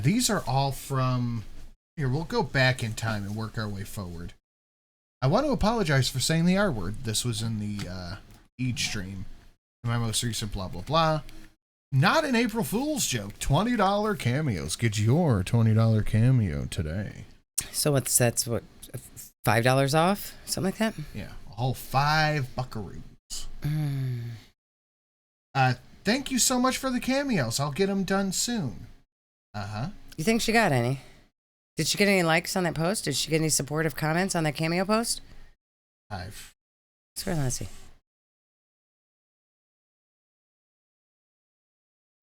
These are all from... Here, we'll go back in time and work our way forward. I want to apologize for saying the R word. This was in the Eid stream. My most recent blah, blah, blah. Not an April Fool's joke. $20 cameos. Get your $20 cameo today. So that's what, $5 off? Something like that? Yeah, a whole 5 buckaroos. Thank you so much for the cameos. I'll get them done soon. Uh-huh. You think she got any? Did she get any likes on that post? Did she get any supportive comments on that cameo post? 5. Let's see.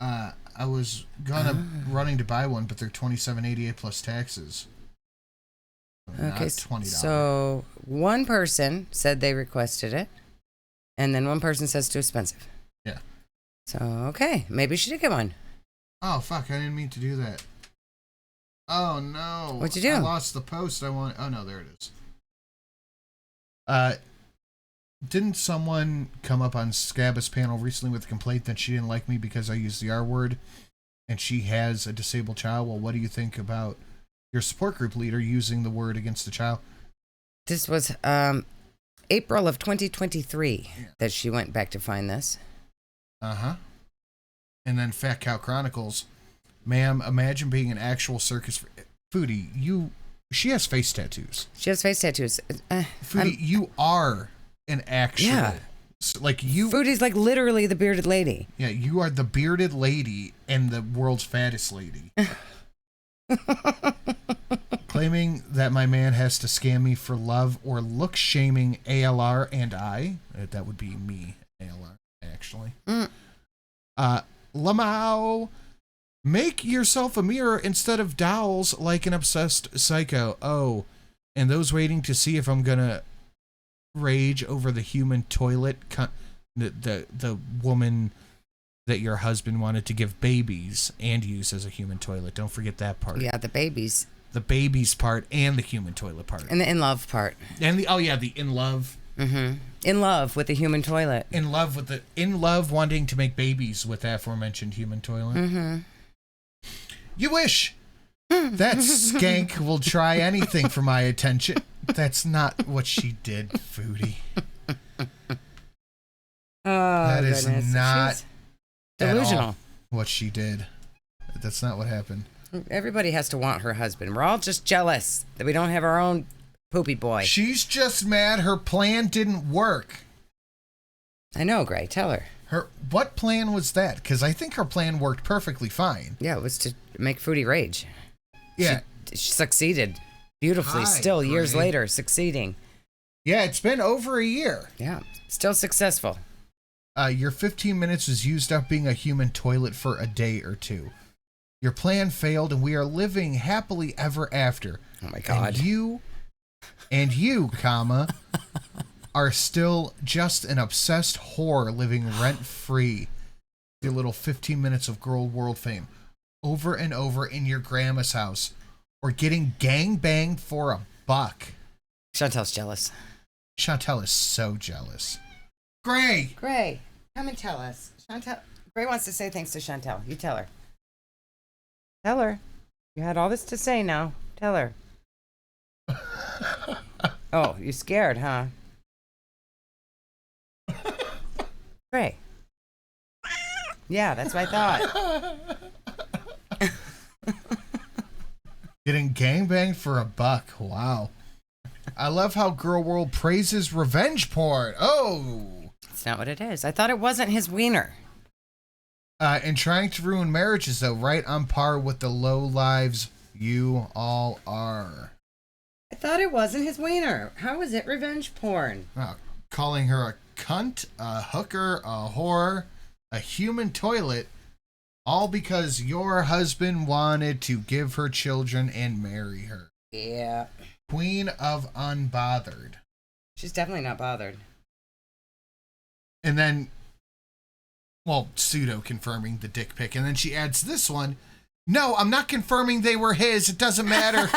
I was running to buy one, but they're $27.88 plus taxes. Okay, $20. so one person said they requested it, and then one person says too expensive. Yeah. So, okay, maybe she did get one. Oh, fuck, I didn't mean to do that. Oh, no. What'd you do? I lost the post I want. Oh, no, there it is. Didn't someone come up on Scabba's panel recently with a complaint that she didn't like me because I used the R word and she has a disabled child? Well, what do you think about your support group leader using the word against the child? This was April of 2023 that she went back to find this. Uh-huh. And then Fat Cow Chronicles. Ma'am, imagine being an actual circus... Foodie, she has face tattoos. She has face tattoos. Foodie, you are an actual... Yeah. Like you... Foodie's like literally the bearded lady. Yeah, you are the bearded lady and the world's fattest lady. Claiming that my man has to scam me for love or look shaming ALR and I. That would be me, ALR, actually. Lamau, make yourself a mirror instead of dowels like an obsessed psycho. Oh, and those waiting to see if I'm gonna rage over the human toilet, the woman that your husband wanted to give babies and use as a human toilet. Don't forget that part. Yeah, the babies. The babies part and the human toilet part. And the in love part. And the in love. Mm-hmm. In love with the human toilet. In love wanting to make babies with that aforementioned human toilet. Mm-hmm. You wish. That skank will try anything for my attention. That's not what she did, Foodie. That is not delusional. What she did. That's not what happened. Everybody has to want her husband. We're all just jealous that we don't have our own poopy boy. She's just mad her plan didn't work. I know, Gray. Tell her. What plan was that? Because I think her plan worked perfectly fine. Yeah, it was to make Foodie rage. Yeah. She succeeded beautifully. Still, Gray. years later, succeeding. Yeah, it's been over a year. Yeah, still successful. Your 15 minutes was used up being a human toilet for a day or two. Your plan failed, and we are living happily ever after. Oh my God. And you, comma, are still just an obsessed whore living rent-free. Your little 15 minutes of girl world fame. Over and over in your grandma's house. Or getting gang-banged for $1. Chantel's jealous. Chantel is so jealous. Gray, come and tell us. Gray wants to say thanks to Chantel. You tell her. Tell her. You had all this to say now. Tell her. Oh, you scared, huh? Gray. Yeah, that's what I thought. Getting gangbanged for $1. Wow. I love how Girl World praises revenge porn. Oh. That's not what it is. I thought it wasn't his wiener. And trying to ruin marriages, though, right on par with the low lives you all are. I thought it wasn't his wiener. How is it revenge porn? Calling her a cunt, a hooker, a whore, a human toilet, all because your husband wanted to give her children and marry her. Yeah. Queen of unbothered. She's definitely not bothered. And then, well, pseudo confirming the dick pic. And then she adds this one. No, I'm not confirming they were his. It doesn't matter.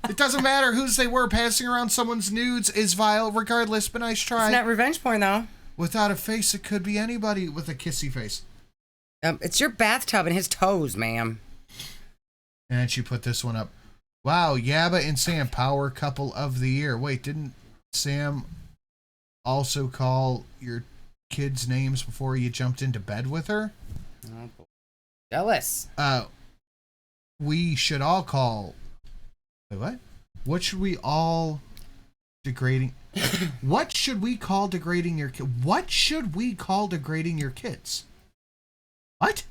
It doesn't matter whose they were. Passing around someone's nudes is vile regardless, but nice try. It's not revenge porn, though. Without a face, it could be anybody with a kissy face. It's your bathtub and his toes, ma'am. And she put this one up. Wow, Yabba and Sam, power couple of the year. Wait, didn't Sam also call your kids' names before you jumped into bed with her? Oh, boy. Jealous. We should all call... Wait, what? What should we all... Degrading... What should we call degrading your kid? What should we call degrading your kids? What?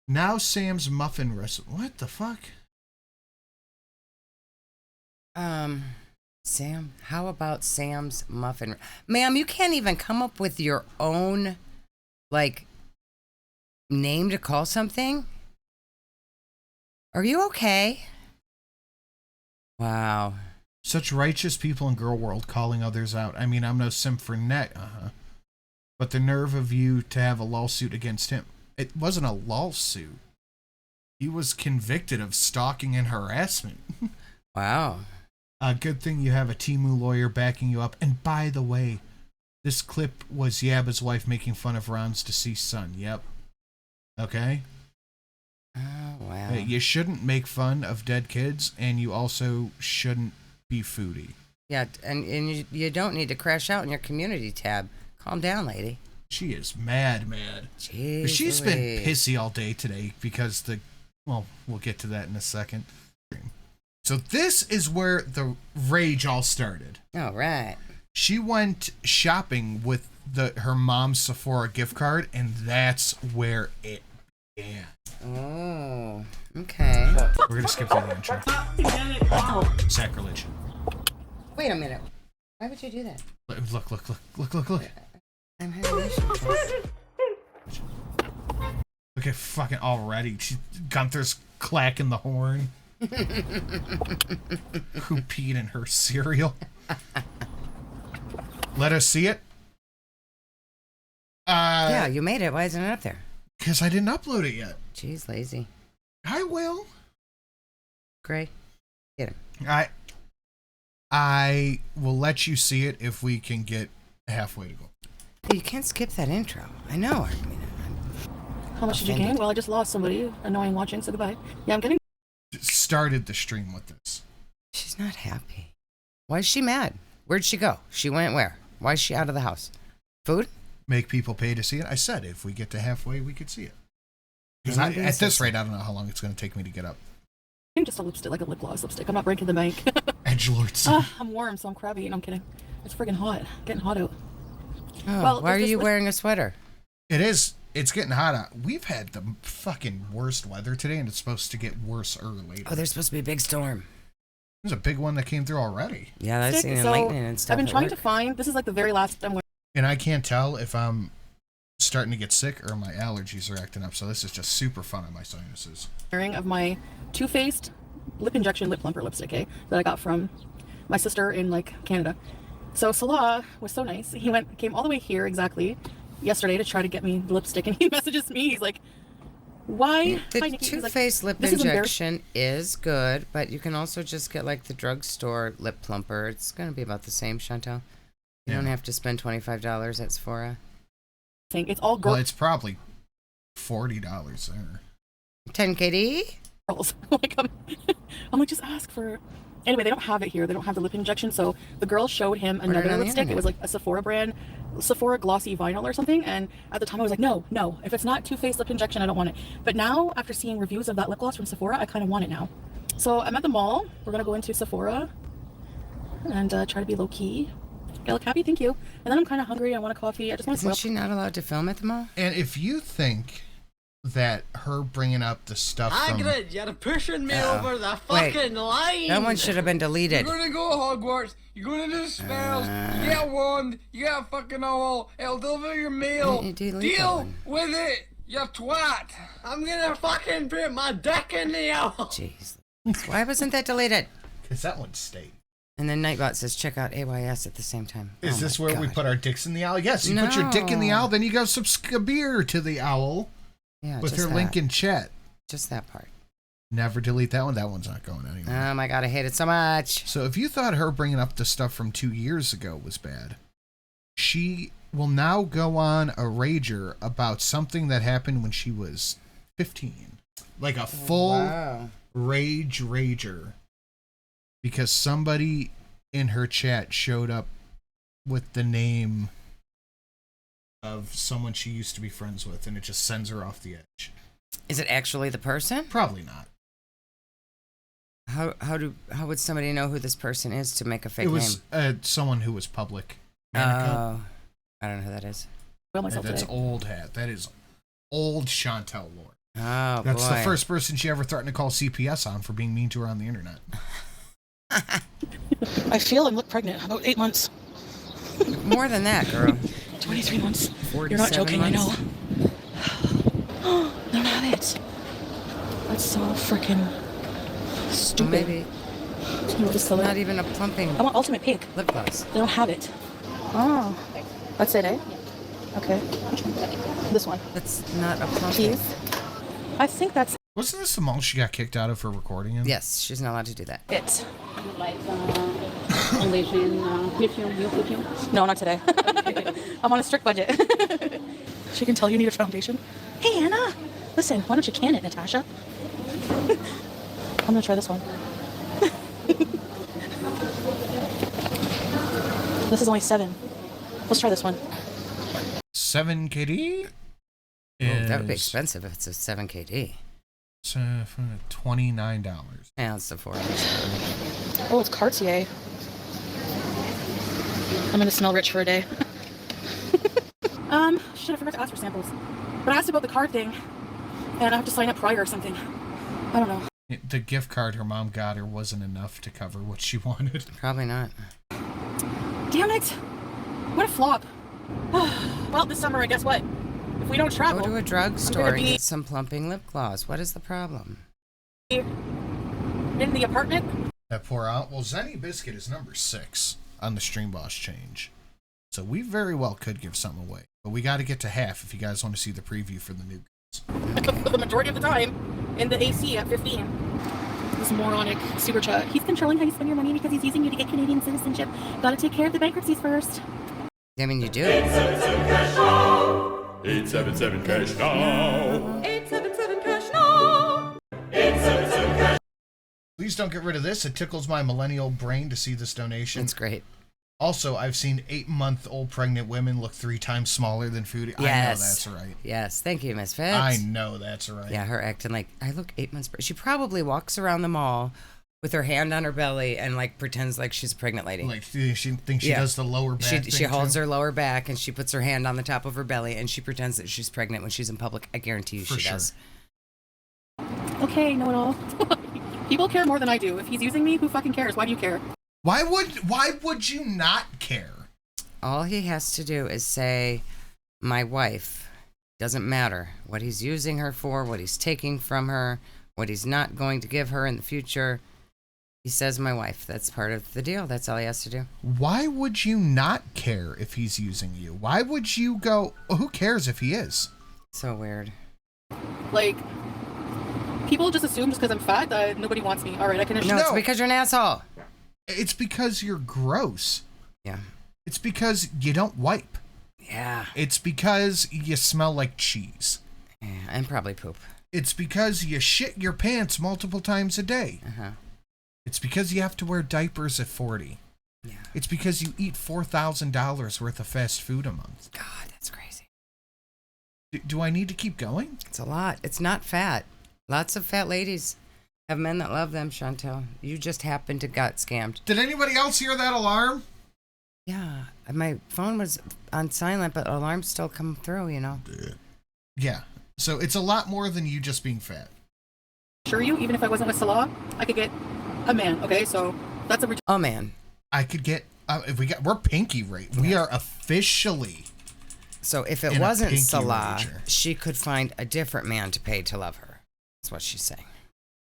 Now Sam's muffin recipe. What the fuck? Sam, how about Sam's muffin? Ma'am, you can't even come up with your own, like, name to call something? Are you okay? Wow. Such righteous people in girl world calling others out. I mean, I'm no simp for net. But the nerve of you to have a lawsuit against him. It wasn't a lawsuit. He was convicted of stalking and harassment. Wow. Good thing you have a Temu lawyer backing you up. And by the way, this clip was Yabba's wife making fun of Ron's deceased son. Yep. Okay? Oh, wow. You shouldn't make fun of dead kids, and you also shouldn't be Foodie. Yeah, and you don't need to crash out in your community tab. Calm down, lady. She is mad. Jeez, She's been pissy all day today because well, we'll get to that in a second. So this is where the rage all started. All right. She went shopping with her mom's Sephora gift card, and that's where it began. Oh, okay. We're going to skip to the intro. Sacrilege. Wait a minute. Why would you do that? Look. I'm having issues. Look at fucking already. Gunther's clacking the horn. Who peed in her cereal? Let us see it. Yeah, you made it. Why isn't it up there? Because I didn't upload it yet. Jeez, lazy. I will. Gray, get him. I will let you see it if we can get halfway to go. You can't skip that intro. I know. I mean, how much did you gain? Well, I just lost somebody annoying watching, so goodbye. Yeah, I'm getting... Started the stream with this. She's not happy. Why is she mad? Where'd she go? She went where? Why is she out of the house? Food? Make people pay to see it. I said if we get to halfway, we could see it. Because at this rate, I don't know how long it's going to take me to get up. I'm just a lipstick, like a lip gloss lipstick. I'm not breaking the bank. Edgelords. I'm warm, so I'm crabby. No, I'm kidding. It's friggin' hot. Getting hot out. Oh, well, why are you wearing a sweater? It is. It's getting hot out. We've had the fucking worst weather today, and it's supposed to get worse later. Oh, there's supposed to be a big storm. There's a big one that came through already. Yeah, I've seen lightning and stuff. I've been trying to find... This is like the very last I'm wearing. And I can't tell if I'm starting to get sick or my allergies are acting up, so this is just super fun on my sinuses. Of my Too Faced lip injection lip plumper lipstick, that I got from my sister in like Canada. So Salah was so nice. He came all the way here exactly yesterday to try to get me the lipstick, and he messages me. He's like, "Why?" The Too Faced lip injection is good, but you can also just get like the drugstore lip plumper. It's going to be about the same, Chantal. You don't have to spend $25 at Sephora. It's all girls. Well, it's probably $40 there. 10 KD? Girls. I'm like, just ask for... Anyway, they don't have it here. They don't have the lip injection, so the girl showed him another lipstick. It was like a Sephora brand, Sephora Glossy Vinyl or something, and at the time I was like, no. If it's not Too Faced lip injection, I don't want it. But now, after seeing reviews of that lip gloss from Sephora, I kind of want it now. So I'm at the mall. We're going to go into Sephora and try to be low-key. I look happy, thank you. And then I'm kind of hungry. I want a coffee. I just want to. Isn't she not allowed to film at the mall? And if you think that her bringing up the stuff from... Hagrid, you're pushing me over the fucking line. That one should have been deleted. You're gonna go Hogwarts. You're gonna do spells. You get a wand. You get a fucking owl. It'll deliver your mail. Deal with it, you twat. I'm gonna fucking put my dick in the owl. Jeez. Why wasn't that deleted? Because that one stayed. And then Nightbot says, check out AYS at the same time. Is this where we put our dicks in the owl? Yes, you put your dick in the owl, then you go subscribe to the owl with her link in chat. Just that part. Never delete that one. That one's not going anywhere. Oh my god, I hate it so much. So if you thought her bringing up the stuff from 2 years ago was bad, she will now go on a rager about something that happened when she was 15. Like a full rager. Because somebody in her chat showed up with the name of someone she used to be friends with, and it just sends her off the edge. Is it actually the person? Probably not. How would somebody know who this person is to make a fake name? It was someone who was public. I don't know who that is. That's old hat. That is old Chantel lore. Oh, That's boy. the first person she ever threatened to call CPS on for being mean to her on the internet. I feel and look pregnant. About 8 months. More than that, girl. 23 months. You're not joking, months? I know. They don't have it. That's so freaking stupid. Well, maybe. It's not even a plumping. I want ultimate pink. Lip gloss. They don't have it. Oh. That's it, eh? Okay. This one. That's not a plumping. Keith? I think that's... Wasn't this the mall she got kicked out of for recording in? Yes, she's not allowed to do that. It. Like perfume? No, not today. I'm on a strict budget. She can tell you need a foundation. Hey, Anna. Listen, why don't you can it, Natasha? I'm gonna try this one. This is only 7. Let's try this one. 7 KD? Oh, that would be expensive if it's a 7 KD. It's $29. Yeah, it's Sephora. Oh, it's Cartier. I'm gonna smell rich for a day. Shit, I forgot to ask for samples. But I asked about the card thing, and I have to sign up prior or something. I don't know. The gift card her mom got her wasn't enough to cover what she wanted. Probably not. Damn it! What a flop. Well, this summer, I guess what? If we don't travel... Go to a drugstore and get some plumping lip gloss. What is the problem? In the apartment? That pour out. Well, Zenny Biscuit is number 6 on the Stream Boss change. So we very well could give something away. But we got to get to half if you guys want to see the preview for the new guys. The majority of the time in the AC at 15. This moronic super chat. He's controlling how you spend your money because he's using you to get Canadian citizenship. Gotta take care of the bankruptcies first. I mean, you do. 877 cash now. 877 cash now. 877 cash now. 877 cash. Please don't get rid of this. It tickles my millennial brain to see this donation. It's great. Also, I've seen 8-month-old pregnant women look 3 times smaller than Foodie. Yes. I know that's right. Yes. Thank you, Miss Fitz. I know that's right. Yeah, her acting like, I look 8 months. She probably walks around the mall with her hand on her belly and like pretends like she's a pregnant lady. Like she thinks she does the lower back She holds her lower back and she puts her hand on the top of her belly and she pretends that she's pregnant when she's in public. I guarantee you she does. Okay, know it all. People care more than I do. If he's using me, who fucking cares? Why do you care? Why would you not care? All he has to do is say, my wife. Doesn't matter what he's using her for, what he's taking from her, what he's not going to give her in the future. He says, my wife. That's part of the deal. That's all he has to do. Why would you not care if he's using you? Why would you go, who cares if he is? So weird. Like, people just assume just because I'm fat that nobody wants me. All right, I can... No, it's because you're an asshole. It's because you're gross. Yeah. It's because you don't wipe. Yeah. It's because you smell like cheese. Yeah, and probably poop. It's because you shit your pants multiple times a day. Uh-huh. It's because you have to wear diapers at 40. Yeah. It's because you eat $4,000 worth of fast food a month. God, that's crazy. Do I need to keep going? It's a lot. It's not fat. Lots of fat ladies have men that love them, Chantel. You just happened to got scammed. Did anybody else hear that alarm? Yeah. My phone was on silent, but alarms still come through, you know. Yeah. So it's a lot more than you just being fat. Sure you, even if I wasn't with Salah, I could get a man, okay? So that's a... Oh, man. I could get... we're pinky rate. We are officially... So if it wasn't Salah, she could find a different man to pay to love her. That's what she's saying.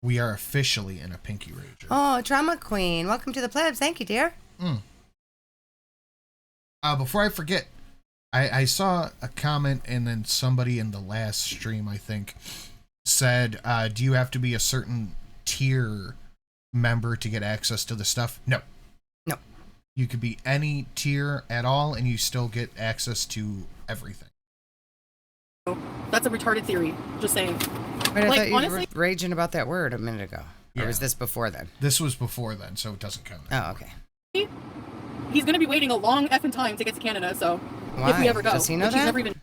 We are officially in a pinky rager. Oh, drama queen. Welcome to the plebs. Thank you, dear. Before I forget, I saw a comment and then somebody in the last stream, I think, said, do you have to be a certain tier member to get access to the stuff? No. No. You could be any tier at all, and you still get access to everything. That's a retarded theory. Just saying. Wait, I Like, thought you honestly- were raging about that word a minute ago. Yeah. Or was this before then? This was before then, so it doesn't count. Oh, okay. He's going to be waiting a long effing time to get to Canada, so Why? if we ever go. Does he know which he's that? never even...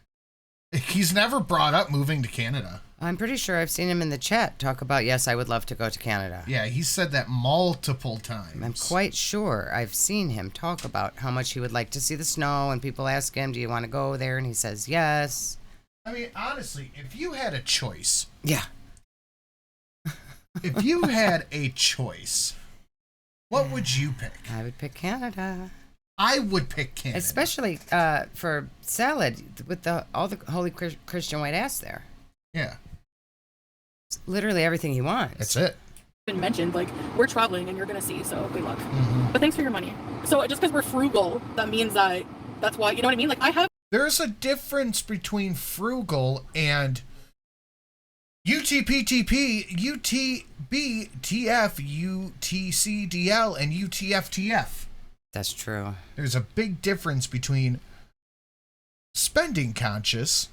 He's never brought up moving to Canada. I'm pretty sure I've seen him in the chat talk about, yes, I would love to go to Canada. Yeah, he said that multiple times. I'm quite sure I've seen him talk about how much he would like to see the snow, and people ask him, do you want to go there? And he says, yes. I mean, honestly, if you had a choice, Yeah. if you had a choice, what would you pick? I would pick Canada. I would pick Canada. Especially for salad with all the holy Christian white ass there. Yeah. It's literally everything he wants. That's it. Been mentioned, like, we're traveling and you're going to see, so good luck. But thanks for your money. So just because we're frugal, that means that's why, you know what I mean? Like, I have... There's a difference between frugal and UTPTP, UTB, TF, UTCDL, and UTFTF. That's true. There's a big difference between spending conscious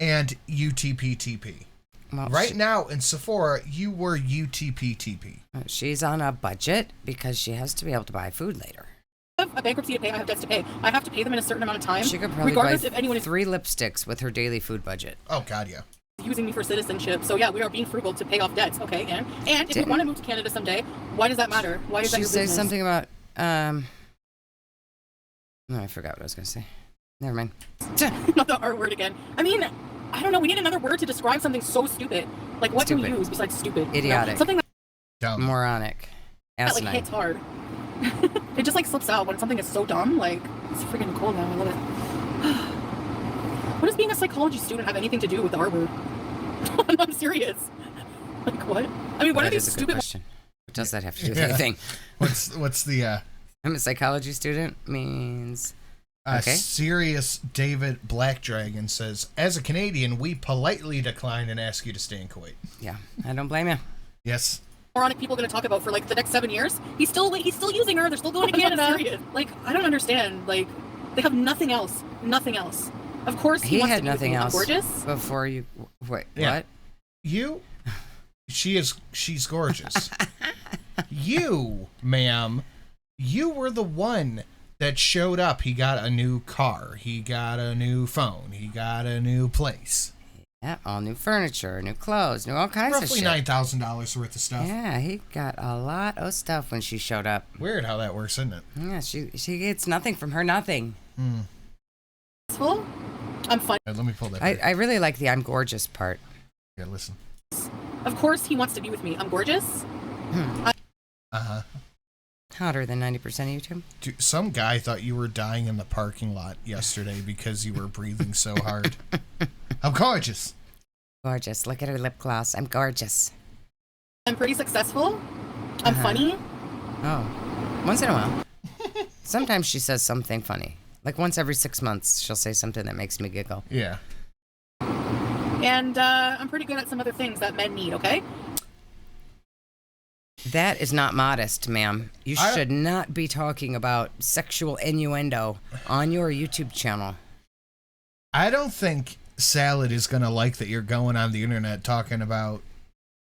and UTPTP. Well, Right now in Sephora, you were UTPTP. She's on a budget because she has to be able to buy food later. I have a bankruptcy to pay. I have debts to pay. I have to pay them in a certain amount of time. She could probably regardless buy if anyone is 3 lipsticks with her daily food budget. Oh, God, yeah. using me for citizenship. So yeah, we are being frugal to pay off debts. Okay, and if you want to move to Canada someday, why does that matter? Why is that your business? She says something about no, I forgot what I was gonna say. Never mind. Not the R word again. I mean, I don't know. We need another word to describe something so stupid. Like, what can we use besides stupid? Idiotic. You know, something Dumb. Moronic. that like Asinine. hits hard. It just like slips out when something is so dumb. Like, it's freaking cold now. I love it. What does being a psychology student have anything to do with the R word? I'm serious. Like, what? I mean, what are That these is a good stupid? question. What does that have to do with anything? What's the I'm a psychology student means okay. Serious David Black Dragon says, as a Canadian, we politely decline and ask you to stay in Kuwait. Yeah, I don't blame you. Yes. Moronic people going to talk about for like the next 7 years. He's still using her. They're still going to Canada. Like, I don't understand. Like, they have nothing else. Nothing else. Of course, he wants had to be with nothing me. I'm else gorgeous. before you. Wait, Yeah. what? She's gorgeous. You, ma'am, you were the one that showed up. He got a new car. He got a new phone. He got a new place. Yeah, all new furniture, new clothes, new all kinds of Roughly shit. $9,000 worth of stuff. Yeah, he got a lot of stuff when she showed up. Weird how that works, isn't it? Yeah, she gets nothing from her nothing. I'm fun. Let me pull that I back. really like the I'm gorgeous part. Yeah, listen. Of course, he wants to be with me. I'm gorgeous. Uh-huh. Hotter than 90% of you two. Dude, some guy thought you were dying in the parking lot yesterday because you were breathing so hard. I'm gorgeous. Gorgeous. Look at her lip gloss. I'm gorgeous. I'm pretty successful. I'm funny. Oh, once in a while. Sometimes she says something funny. Like once every 6 months, she'll say something that makes me giggle. Yeah. And I'm pretty good at some other things that men need, okay? That is not modest, ma'am. You should not be talking about sexual innuendo on your YouTube channel. I don't think Salad is going to like that you're going on the internet talking about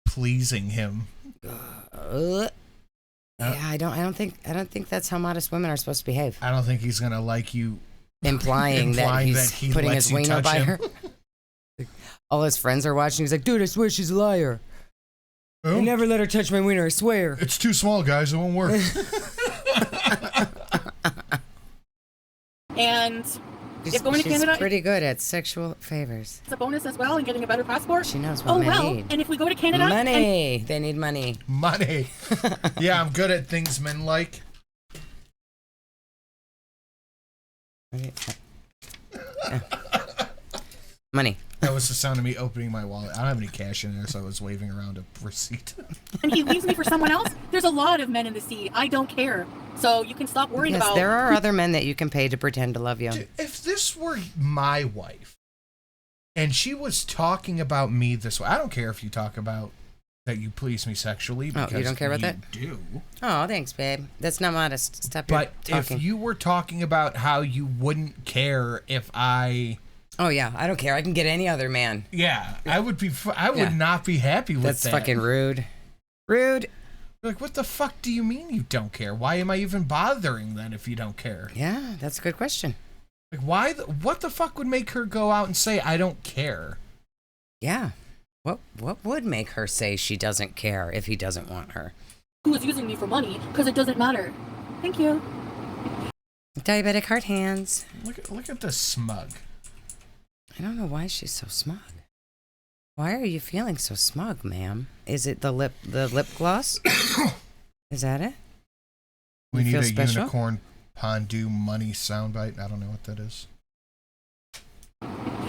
pleasing him. Yeah, I don't think that's how modest women are supposed to behave. I don't think he's going to like you implying that he putting his wiener by her. All his friends are watching. He's like, dude, I swear she's a liar. Oh, I never let her touch my wiener, I swear. it's too small, guys. It won't work. And if going to Canada, She's pretty good at sexual favors. it's a bonus as well, and getting a better passport. She knows what men need. And if we go to Canada, Money. They need money. Money. Yeah, I'm good at things men like. Money. That was the sound of me opening my wallet. I don't have any cash in there, so I was waving around a receipt. and he leaves me for someone else, there's a lot of men in the sea. I don't care. So you can stop worrying Yes, about. there are other men that you can pay to pretend to love you. Dude, if this were my wife and she was talking about me this way, I don't care if you talk about that you please me sexually. Oh, you don't care about that? Do. Oh, thanks, babe. That's not modest. Stop But talking. if you were talking about how you wouldn't care if I... Oh, yeah. I don't care. I can get any other man. Yeah, I would not be happy with that. That's fucking rude. Rude. Like, what the fuck do you mean you don't care? Why am I even bothering then if you don't care? Yeah, that's a good question. Like, what the fuck would make her go out and say, I don't care? Yeah. What would make her say she doesn't care if he doesn't want her? Who is using me for money because it doesn't matter. Thank you. Diabetic heart hands. Look at this smug. I don't know why she's so smug. Why are you feeling so smug, ma'am? Is it the lip gloss? Is that it? We need feel a special? unicorn Pondu money soundbite. I don't know what that is.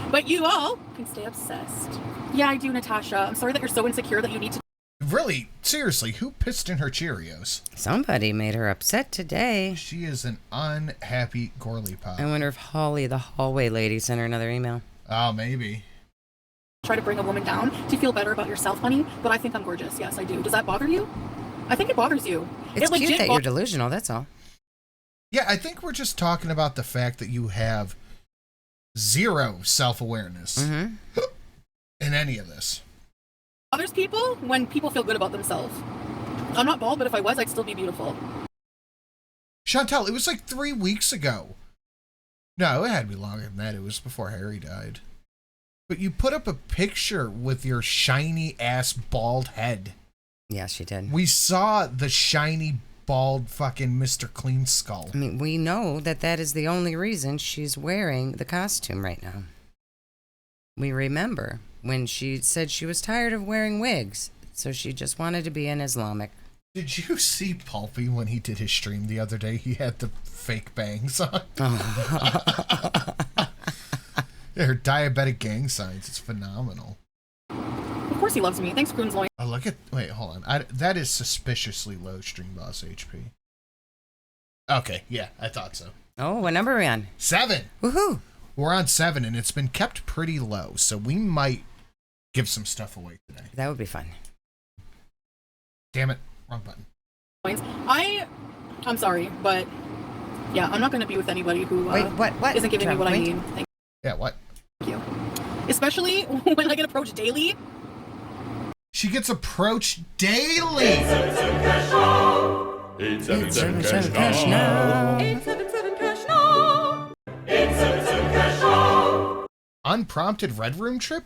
But you all can stay obsessed. Yeah, I do, Natasha. I'm sorry that you're so insecure that you need to... Really? Seriously, who pissed in her Cheerios? Somebody made her upset today. She is an unhappy Gorley Pop. I wonder if Holly, the hallway lady, sent her another email. Oh, maybe. try to bring a woman down to feel better about yourself, honey, but I think I'm gorgeous. Yes, I do. Does that bother you? I think it bothers you. It's cute that you're delusional, that's all. Yeah, I think we're just talking about the fact that you have zero self-awareness in any of this. Bothers people when people feel good about themselves. I'm not bald, but if I was, I'd still be beautiful. Chantel, it was like 3 weeks ago. No, it had to be longer than that. It was before Harry died. But you put up a picture with your shiny ass bald head. Yeah, she did. We saw the shiny bald fucking Mr. Clean Skull. I mean, we know that that is the only reason she's wearing the costume right now. We remember when she said she was tired of wearing wigs, so she just wanted to be an Islamic. Did you see Pulpy when he did his stream the other day? He had the fake bangs on. Yeah, her diabetic gang signs. It's phenomenal. Of course he loves me. Thanks, Croon's Loin. Oh, look at... Wait, hold on. That is suspiciously low Stream Boss HP. Okay, yeah, I thought so. Oh, what number are we on? 7! Woohoo! We're on 7, and it's been kept pretty low, so we might give some stuff away today. That would be fun. Damn it. Wrong button. I'm sorry, but yeah, I'm not going to be with anybody who what? isn't giving me what I Wait. need. Thank Yeah, what? you. Especially when I get approached daily. She gets approached daily! 877 cash now! 877 cash now! 877 cash now. 877 cash now! Unprompted Red Room trip?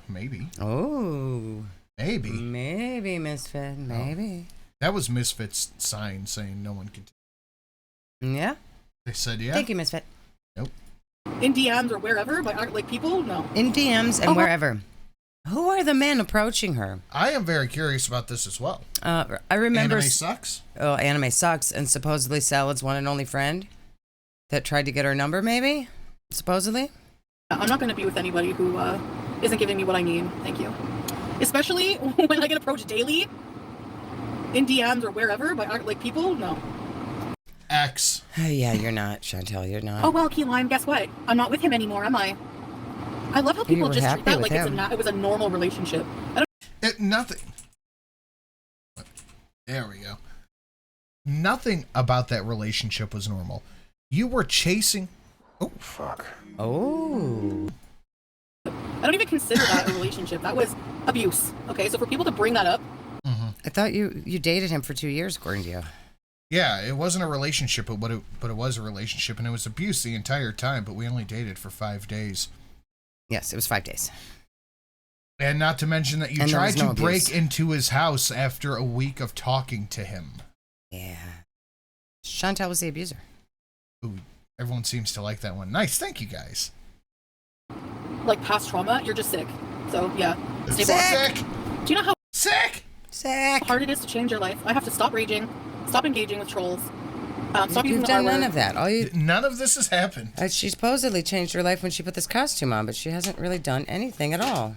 Maybe. Oh. Maybe. Maybe, Misfit. Maybe. That was Misfit's sign saying no one can... Yeah? They said yeah? Thank you, Misfit. Nope. In DMs or wherever, by like people, no. In DMs and wherever. Who are the men approaching her? I am very curious about this as well. I remember... Anime sucks? Oh, anime sucks, and supposedly Salad's one and only friend that tried to get her number, maybe? Supposedly? I'm not going to be with anybody who isn't giving me what I need. Thank you. Especially when I get approached daily. In DMs or wherever, by like people, no. X. Yeah, you're not, Chantel, you're not. Oh well, Key Lime, guess what? I'm not with him anymore, am I? I love how people were just happy treat that with like him. it was a normal relationship. Nothing. There we go. Nothing about that relationship was normal. You were chasing... Oh, fuck. Oh. I don't even consider that a relationship. That was abuse. Okay, so for people to bring that up... I thought you dated him for 2 years, according to you. Yeah, it wasn't a relationship, but it was a relationship, and it was abuse the entire time, but we only dated for 5 days. Yes, it was 5 days. And not to mention that you And there tried was to no break abuse. into his house after a week of talking to him. Yeah. Chantel was the abuser. Ooh, everyone seems to like that one. Nice, thank you guys. Like past trauma, you're just sick. So yeah, stay Sick! Do you know how Sick! Sick! hard it is to change your life? I have to stop raging, stop engaging with trolls, stop using You've the R done none word. of that. None of this has happened. She supposedly changed her life when she put this costume on, but she hasn't really done anything at all.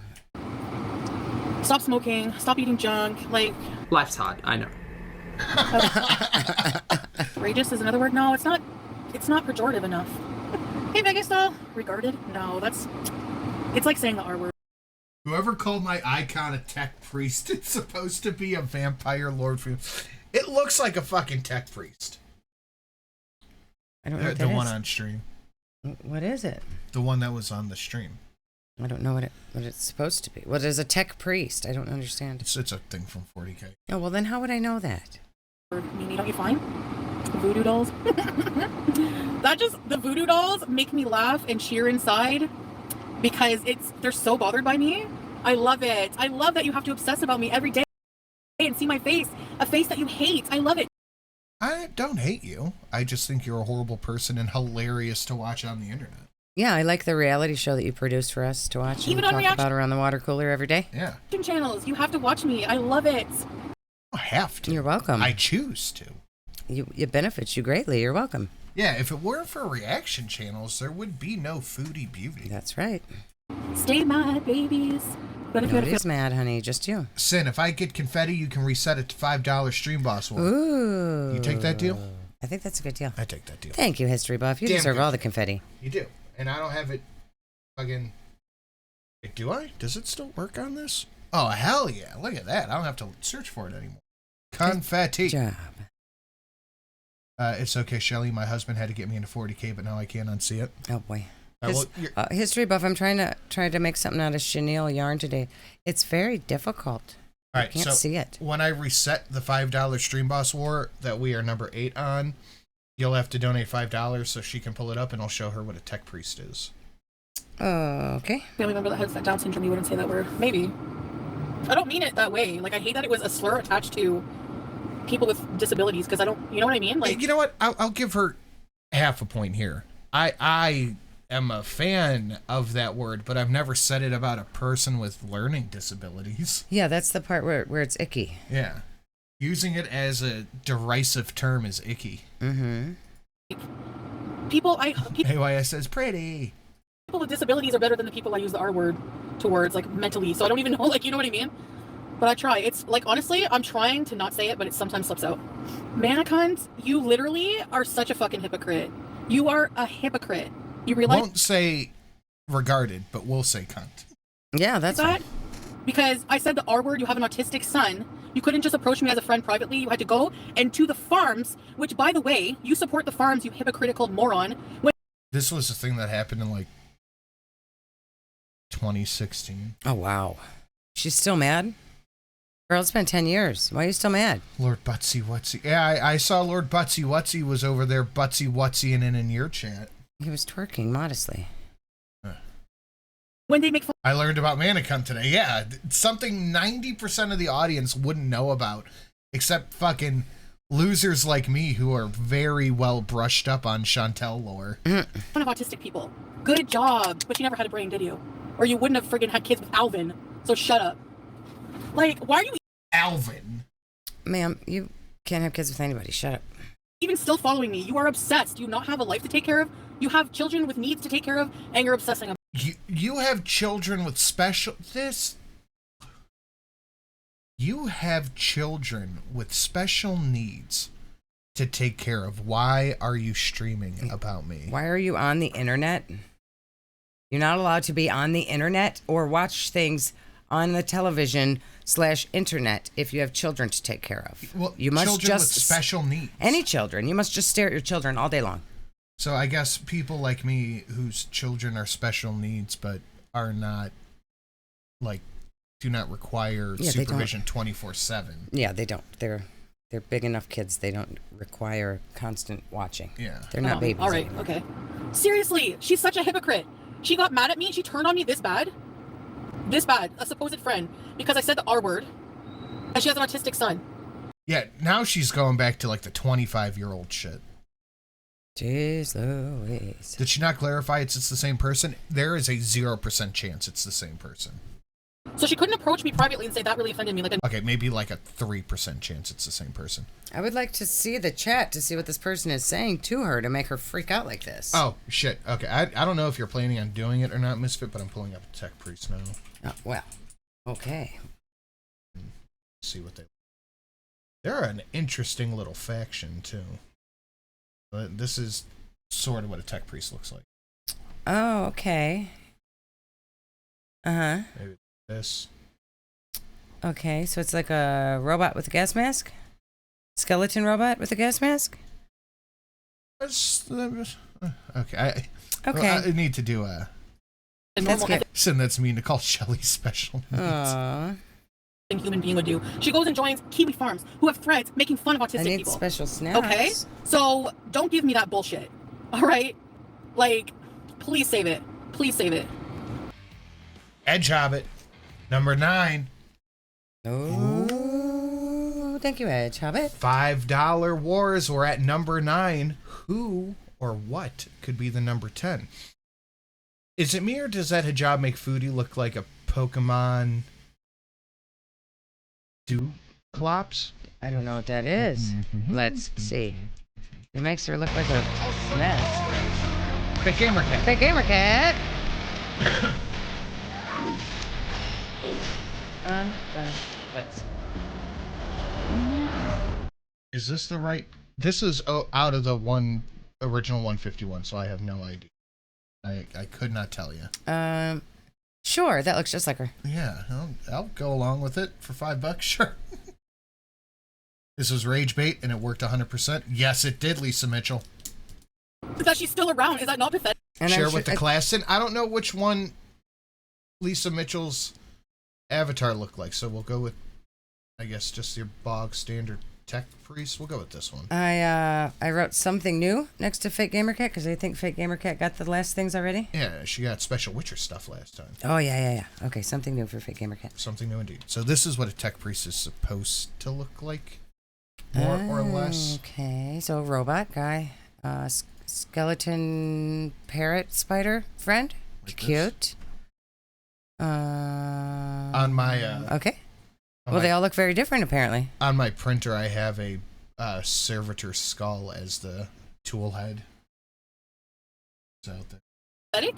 Stop smoking, stop eating junk. Like Life's hard, I know. courageous is another word. No, it's not. It's not pejorative enough. Hey Vegas doll, regarded? No, it's like saying the R word. Whoever called my icon a tech priest, it's supposed to be a vampire lord. It looks like a fucking tech priest. I don't know what the that one is. on stream. What is it? The one that was on the stream. I don't know what it's supposed to be. What is a tech priest? I don't understand. It's a thing from 40K. Oh, well, then how would I know that? Mimi, don't you find? Voodoo dolls. The voodoo dolls make me laugh and cheer inside because they're so bothered by me. I love it. I love that you have to obsess about me every day and see my face, a face that you hate. I love it. I don't hate you. I just think you're a horrible person and hilarious to watch on the internet. Yeah, I like the reality show that you produce for us to watch. Even and on talk about around the water cooler every day. Yeah. Channels, you have to watch me. I love it. I have to. You're welcome. I choose to. It benefits you greatly. You're welcome. Yeah, if it weren't for reaction channels, there would be no Foodie Beauty. That's right. Stay mad, babies. But if Nobody's mad, honey. Just you. Sin, if I get confetti, you can reset it to $5 Stream Boss War. Ooh. You take that deal? I think that's a good deal. I take that deal. Thank you, History Buff. You Damn deserve good. all the confetti. You do. And I don't have it fucking... Wait, do I? Does it still work on this? Oh, hell yeah. Look at that. I don't have to search for it anymore. Confetti. Good job. It's okay, Shelly. My husband had to get me into 40K, but now I can't unsee it. Oh, boy. Well, History Buff, I'm trying to make something out of chenille yarn today. It's very difficult. all I right, can't so see it. when I reset the $5 Stream Boss War that we are number 8 on, you'll have to donate $5 so she can pull it up, and I'll show her what a tech priest is. Okay. Family member that has that Down syndrome, you wouldn't say that word. Maybe. I don't mean it that way. Like, I hate that it was a slur attached to people with disabilities because I don't, you know what I mean? Like, You know what? I'll give her half a point here. I am a fan of that word, but I've never said it about a person with learning disabilities. Yeah, that's the part where it's icky. Yeah. Using it as a derisive term is icky. Mm-hmm. people AYS says pretty. with disabilities are better than the people I use the R word towards, like, mentally. So I don't even know, like, you know what I mean? But I try. It's like, honestly, I'm trying to not say it, but it sometimes slips out. Mannequins, you literally are such a fucking hypocrite. You are a hypocrite. You realize Won't say regarded, but we'll say cunt. Yeah, that's that? right. Because I said the R word, you have an autistic son. You couldn't just approach me as a friend privately. You had to go and to the farms, which, by the way, you support the farms, you hypocritical moron. This was a thing that happened in like 2016. Oh, wow. She's still mad? Girl, it's been 10 years. Why are you still mad? Lord Butsy Wutsy. Yeah, I saw Lord Butsy Wutsy was over there Butsy Wutsy and in your chat. He was twerking modestly. When they make fun I learned about Mannequin today. Yeah, something 90% of the audience wouldn't know about, except fucking losers like me who are very well brushed up on Chantel lore. of autistic people. Good job. But you never had a brain, did you? Or you wouldn't have friggin' had kids with Alvin. So shut up. Like, why are you Alvin. Ma'am, you can't have kids with anybody. Shut up. even still following me? You are obsessed. You not have a life to take care of. You have children with needs to take care of, and you're obsessing about. You have children with special You have children with special needs to take care of. Why are you streaming about me? Why are you on the internet? You're not allowed to be on the internet or watch things on the television/internet if you have children to take care of. Well, you must children just with special needs. Any children. You must just stare at your children all day long. So I guess people like me whose children are special needs but are not, like, do not require supervision 24/7. Yeah, they don't. They're big enough kids. They don't require constant watching. Yeah. They're not babies. All right, anymore. okay. Seriously, she's such a hypocrite. She got mad at me. She turned on me this bad. This bad. A supposed friend. Because I said the R word. And she has an autistic son. Yeah, now she's going back to, like, the 25-year-old shit. Jeez Louise. Did she not clarify it's the same person? There is a 0% chance it's the same person. So she couldn't approach me privately and say that really offended me. Like, Okay, maybe like a 3% chance it's the same person. I would like to see the chat to see what this person is saying to her to make her freak out like this. Oh, shit. Okay, I don't know if you're planning on doing it or not, Misfit, but I'm pulling up a tech priest now. Oh, well, okay. See what they... They're an interesting little faction, too. But this is sort of what a tech priest looks like. Oh, okay. Uh-huh. Maybe this. Okay, so it's like a robot with a gas mask? Skeleton robot with a gas mask? Okay. Okay. I need to do a... That's good. Send that to me, Nicole Shelley special needs. Aww. Human being would do. She goes and joins Kiwi Farms, who have threads making fun of autistic I need people. special snacks. Okay? So don't give me that bullshit. All right? Like, please save it. Please save it. Edge Hobbit, number 9. Oh, thank you, Edge Hobbit. $5 wars. We're at number 9. Who or what could be the number 10? Is it me or does that hijab make Foodie look like a Pokemon Dewclops? I don't know what that is. Let's see. It makes her look like a mess. Fake Gamer Cat. Fake Gamer Cat. Let's. Is this the right? This is out of the original 151, so I have no idea. I could not tell you. Sure, that looks just like her. Yeah, I'll go along with it for $5, sure. This was rage bait, and it worked 100%. Yes, it did, Lisa Mitchell. That she's still around, is that not pathetic? And Share with the class. And I don't know which one Lisa Mitchell's avatar looked like, so we'll go with, I guess, just your bog standard tech priest. We'll go with this one. I wrote something new next to Fake Gamer Cat because I think Fake Gamer Cat got the last things already. Yeah, she got special Witcher stuff last time. Oh, yeah. Okay, something new for Fake Gamer Cat. Something new indeed. So this is what a tech priest is supposed to look like, more or less. Okay, so robot guy, skeleton parrot spider friend, Like cute. On my okay. Well, they all look very different, apparently. on my printer, I have a servitor skull as the tool head. It's out there. Pathetic?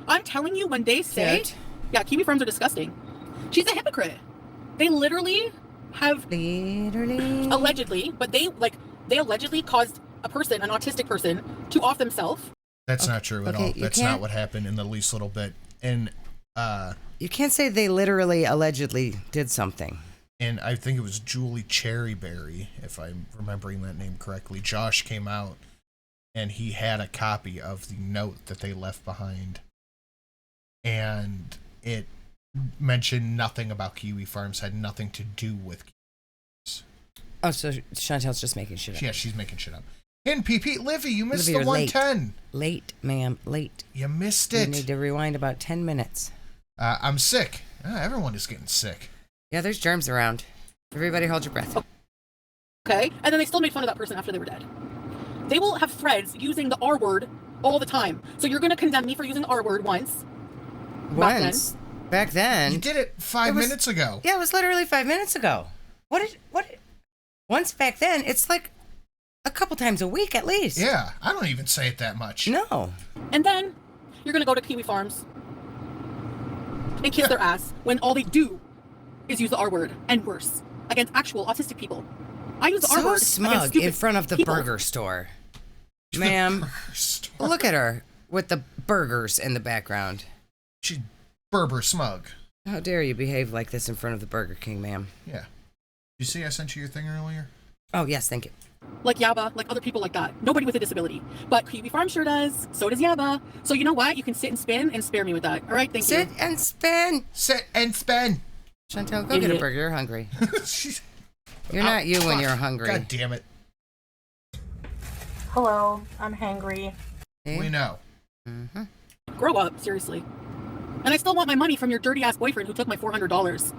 I'm telling you, when they say, Cute. yeah, Kiwi Farms are disgusting. She's a hypocrite. They literally have allegedly, but they allegedly caused a person, an autistic person, to off themselves. That's not true at all. you That's can't- not what happened in the least little bit. And You can't say they literally, allegedly did something. and I think it was Julie Cherryberry, if I'm remembering that name correctly. Josh came out and he had a copy of the note that they left behind. And it mentioned nothing about Kiwi Farms, had nothing to do with Kiwi Farms. Oh, so Chantel's just making shit up. Yeah, she's making shit up. And PP, Livy, you missed Livy, the you're late. 110. Late, ma'am, late. You missed You it. need to rewind about 10 minutes. I'm sick. Everyone is getting sick. Yeah, there's germs around. Everybody hold your breath. Okay? And then they still made fun of that person after they were dead. They will have threads using the R word all the time. So you're going to condemn me for using the R word once. Once. Back then. You did it 5 minutes ago. Yeah, it was literally 5 minutes ago. Once back then, it's like a couple times a week at least. Yeah, I don't even say it that much. No. And then you're going to go to Kiwi Farms and kiss their ass when all they do is use the R word and worse against actual autistic people. I use the R So word against smug stupid in front of the people. burger store. Ma'am, look at her with the burgers in the background. She's Berber smug. How dare you behave like this in front of the Burger King, ma'am? Yeah. You see I sent you your thing earlier? Oh, yes, thank you. Like Yaba, like other people like that. Nobody with a disability. But Kiwi Farm sure does. So does Yaba. So you know what? You can sit and spin and spare me with that. All right, thank Sit you. and spin. Sit and spin. Chantel, go get a burger. You're hungry. She's, You're not you when fuck. you're hungry. God damn it. Hello, I'm hangry. See? We know. Mm-hmm. Grow up, seriously. And I still want my money from your dirty ass boyfriend who took my $400.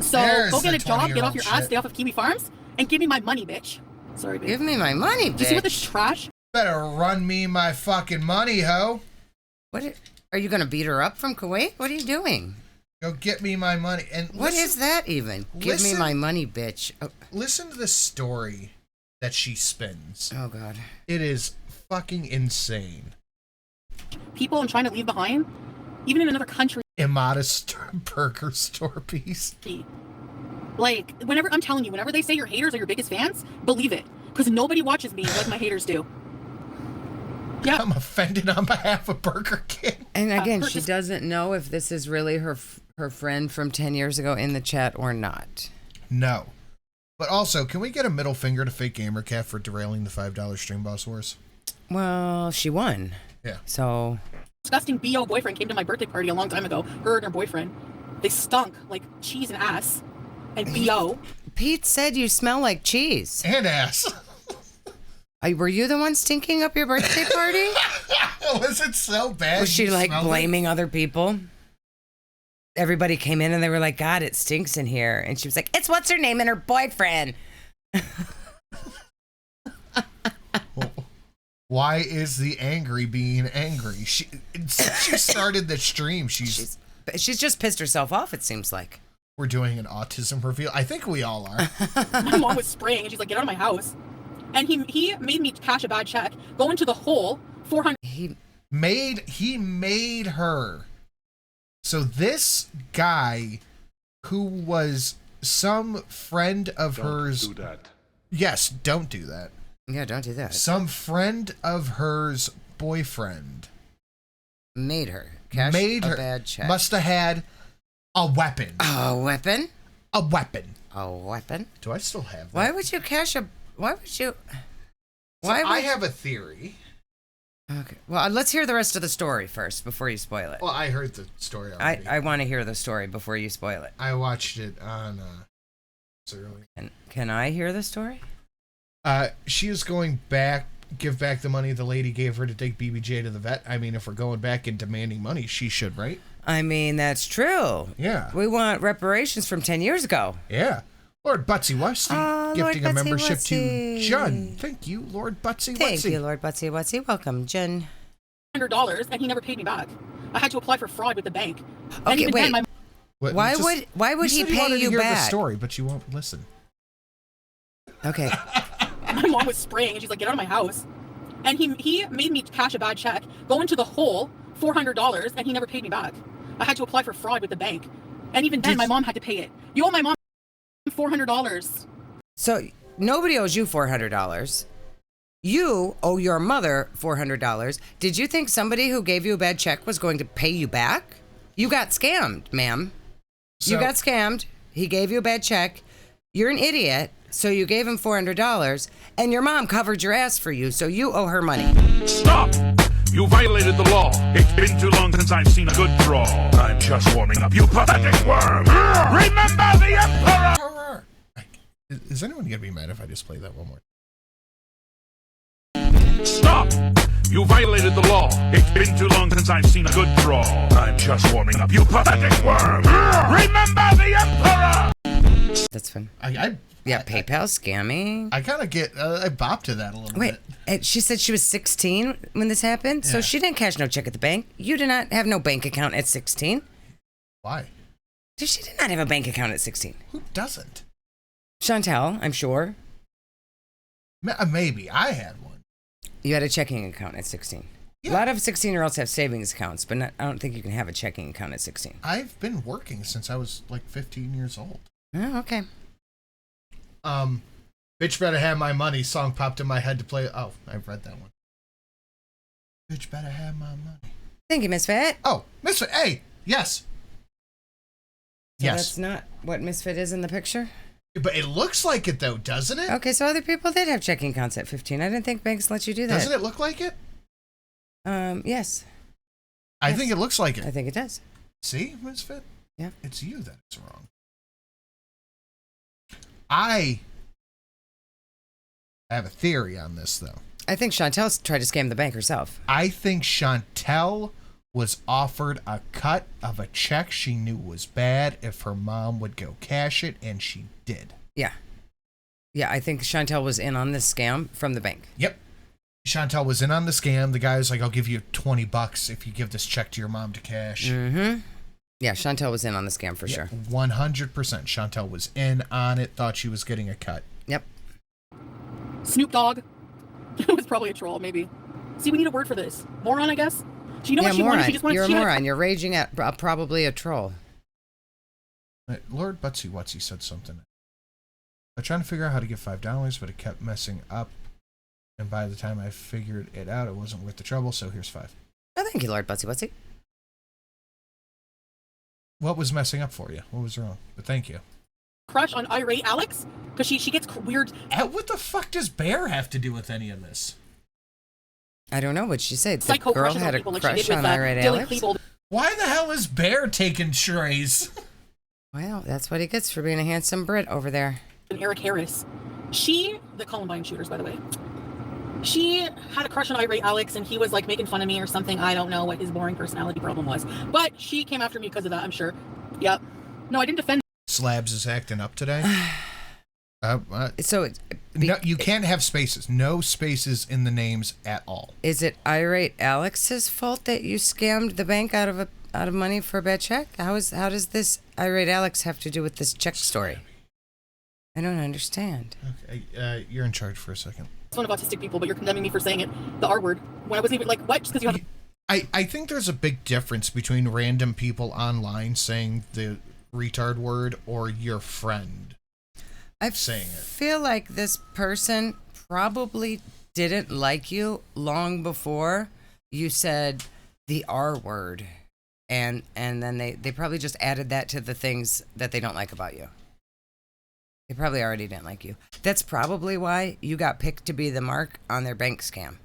So There's go get the a job, get off 20-year-old your ass, shit. stay off of Kiwi Farms, and give me my money, bitch. Sorry, bitch. Give me my money, Do you see what this bitch. trash? Better run me my fucking money, ho. Are you going to beat her up from Kuwait? What are you doing? Go get me my money. And What is that even? Give me listen- my money, bitch. Oh, Listen to the story that she spins. oh God. It is fucking insane. People I'm trying to leave behind, even in another country. Immodest burger store piece. Like, whenever, I'm telling you, whenever they say your haters are your biggest fans, believe it. Because nobody watches me like my haters do. Yeah. I'm offended on behalf of Burger King. And again, her she just- doesn't know if this is really her her friend from 10 years ago in the chat or not? No. But also, can we get a middle finger to Fake Gamer Cat for derailing the $5 Stream Boss Wars? Well, she won. Yeah. So. Disgusting BO boyfriend came to my birthday party a long time ago. Her and her boyfriend. They stunk like cheese and ass. And BO. Pete said you smell like cheese. And ass. Were you the one stinking up your birthday party? Was it so bad? Was she like blaming other people? Everybody came in and they were like, God, it stinks in here. And she was like, it's what's her name and her boyfriend. Why is the angry being angry? She started the stream. She's just pissed herself off, it seems like. We're doing an autism reveal. I think we all are. My mom was spraying and she's like, get out of my house. And he made me cash a bad check, go into the hole, 400. He made her. So this guy who was some friend of hers. Don't do that. Yes, don't do that. Yeah, don't do that. Some friend of hers boyfriend made her cash a bad check. Must have had a weapon. A weapon? A weapon. A weapon? Do I still have that? Why would you cash a... Why would you... I have a theory. Okay. Well, let's hear the rest of the story first before you spoil it. Well, I heard the story already. I want to hear the story before you spoil it. I watched it on early. Can I hear the story? She is going back, give back the money the lady gave her to take BBJ to the vet. I mean, if we're going back and demanding money, she should, right? I mean, that's true. Yeah. We want reparations from 10 years ago. Yeah. Lord Butsy Wutsy gifting a membership Wutsy. to Jun. Thank you, Lord Butsy Wutsy. Thank you, Lord Butsy Wutsy. Welcome, Jun. $100 and he never paid me back. I had to apply for fraud with the bank. Okay, wait. Why would he pay you hear back? The story, but you won't listen. Okay. My mom was spraying and she's like, get out of my house. And he made me cash a bad check, go into the hole, $400, and he never paid me back. I had to apply for fraud with the bank. And even then, my mom had to pay it. You owe my mom $400. So nobody owes you $400. You owe your mother $400. Did you think somebody who gave you a bad check was going to pay you back? You got scammed, ma'am. You got scammed. He gave you a bad check. You're an idiot. So you gave him $400, and your mom covered your ass for you, so you owe her money. Stop! You violated the law. It's been too long since I've seen a good draw. I'm just warming up, you pathetic worm. Remember the Emperor! Is anyone going to be mad if I just play that one more? Stop! You violated the law. It's been too long since I've seen a good draw. I'm just warming up, you pathetic worm. Remember the Emperor! That's fun. Yeah, PayPal scamming. I kind of get, I bopped to that a little bit. Wait, she said she was 16 when this happened, so she didn't cash no check at the bank. You did not have no bank account at 16. Why? She did not have a bank account at 16. Who doesn't? Chantel, I'm sure. Maybe. I had one. You had a checking account at 16. Yeah. A lot of 16-year-olds have savings accounts, but I don't think you can have a checking account at 16. I've been working since I was like 15 years old. Oh, okay. Bitch Better Have My Money song popped in my head to play. Oh, I've read that one. Bitch Better Have My Money. Thank you, Misfit. Oh, Misfit. Hey, yes. So that's not what Misfit is in the picture? But it looks like it, though, doesn't it? Okay, so other people did have checking accounts at 15. I didn't think banks let you do that. Doesn't it look like it? Yes. I think it looks like it. I think it does. See, Misfit? Yeah. It's you that's wrong. I have a theory on this, though. I think Chantel tried to scam the bank herself. I think Chantel was offered a cut of a check she knew was bad if her mom would go cash it, and she did. Yeah. Yeah, I think Chantel was in on this scam from the bank. Yep. Chantel was in on the scam. The guy was like, I'll give you $20 if you give this check to your mom to cash. Mm-hmm. Yeah, Chantel was in on the scam for sure. 100%. Chantel was in on it, thought she was getting a cut. Yep. Snoop Dogg. It was probably a troll, maybe. See, we need a word for this. Moron, I guess. So you know what she wanted? She just wanted. You're a moron. You're raging at probably a troll. Lord Butsy Wutsy said something. I'm trying to figure out how to get $5, but it kept messing up. And by the time I figured it out, it wasn't worth the trouble, so here's $5. Oh, thank you, Lord Butsy Wutsy. What was messing up for you? What was wrong? But thank you. Crush on irate Alex because she gets weird. What the fuck does Bear have to do with any of this? I don't know what she said. The Psycho girl crushes had a people like crush she did on with, irate Dylan Alex. Klebold. Why the hell is Bear taking strays? Well, that's what he gets for being a handsome Brit over there. And Eric Harris. The Columbine shooters, by the way. She had a crush on irate Alex, and he was like making fun of me or something. I don't know what his boring personality problem was, but she came after me because of that. I'm sure. Yep. No, I didn't defend. Slabs is acting up today. So No, you can't have spaces. No spaces in the names at all. is it irate Alex's fault that you scammed the bank out of money for a bad check? How does this irate Alex have to do with this check story? I don't understand. Okay, you're in charge for a second. It's one of autistic people, but you're condemning me for saying it, the R word, when I wasn't even like, what? Just because you have. I think there's a big difference between random people online saying the retard word or your friend saying it. I feel like this person probably didn't like you long before you said the R word, and then they probably just added that to the things that they don't like about you. They probably already didn't like you. That's probably why you got picked to be the mark on their bank scam.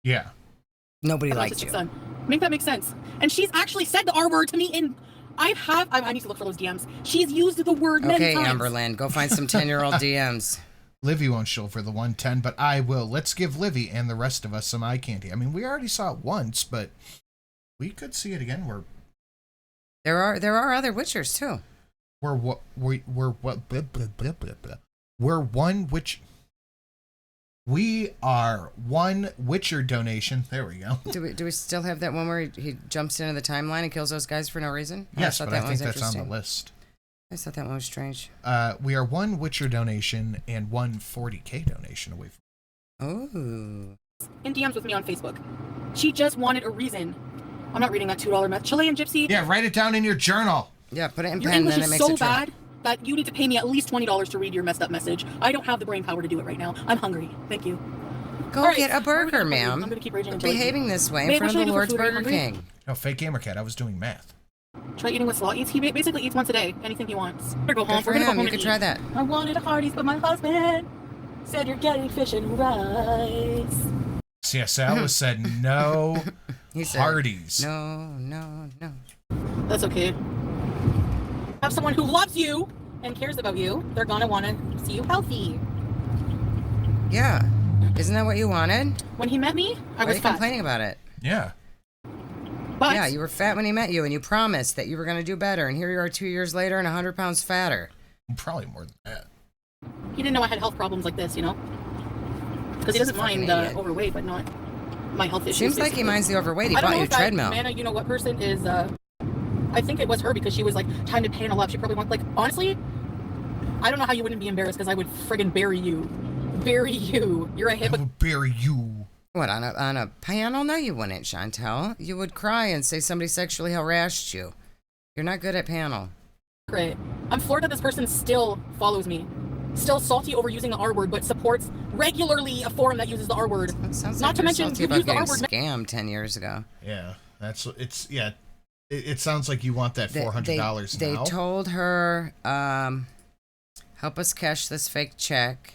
Yeah. Nobody liked you. Son. Make that make sense. And she's actually said the R word to me in. I need to look for those DMs. She's used the word many times. Okay, Amberland, go find some 10-year-old DMs. Livy won't show for the 110, but I will. Let's give Livy and the rest of us some eye candy. I mean, we already saw it once, but we could see it again. There are other Witchers too. We're one witch. We are one Witcher donation. There we go. Do we still have that one where he jumps into the timeline and kills those guys for no reason? Yes, but I think that's on the list. I thought that one was strange. We are one Witcher donation and one 40K donation away from. Oh. In DMs with me on Facebook. She just wanted a reason. I'm not reading that $2 meth. Chilean Gypsy. Yeah, write it down in your journal. Yeah, put it in Your pen, English then it is makes so it true. bad that you need to pay me at least $20 to read your messed up message. I don't have the brain power to do it right now. I'm hungry. Thank you. Go All right, get a burger, I'm ma'am. going to keep raging until Behaving this way in Babe, front what of the should I do for Lord's food? Are Burger you hungry? King. No, fake gamer cat. I was doing math. Try eating what Slaw eats. He basically eats once a day. Anything he wants. We're going to go home. Good for We're going to go him. home You and could try eat. that. I wanted a Hardee's, but my husband said you're getting fish and rice. CSL has said no He said, Hardee's. No. That's okay. Have someone who loves you and cares about you. They're going to want to see you healthy. Yeah. Isn't that what you wanted? When he met me, I Why are was you fat. complaining about it? Yeah. But Yeah, you were fat when he met you, and you promised that you were going to do better, and here you are 2 years later and 100 pounds fatter. Probably more than that. he didn't know I had health problems like this, you know? Because he doesn't mind overweight, but not my health issues. Seems like he basically. minds the overweight. He I don't bought know you a if treadmill. Amanda, you know what person is, I think it was her because she was like, time to panel up. She probably wants, like, honestly, I don't know how you wouldn't be embarrassed because I would friggin' bury you. Bury you. You're a I hypocrite. will bury you. What, on a panel? No, you wouldn't, Chantel. You would cry and say somebody sexually harassed you. You're not good at panel. I'm floored that this person still follows me. Still salty over using the R word, but supports regularly a forum that uses the R word. It sounds Not like to you're mention, salty you about use the R getting word. scammed 10 years ago. Yeah, it sounds like you want that $400 They now. told her, help us cash this fake check,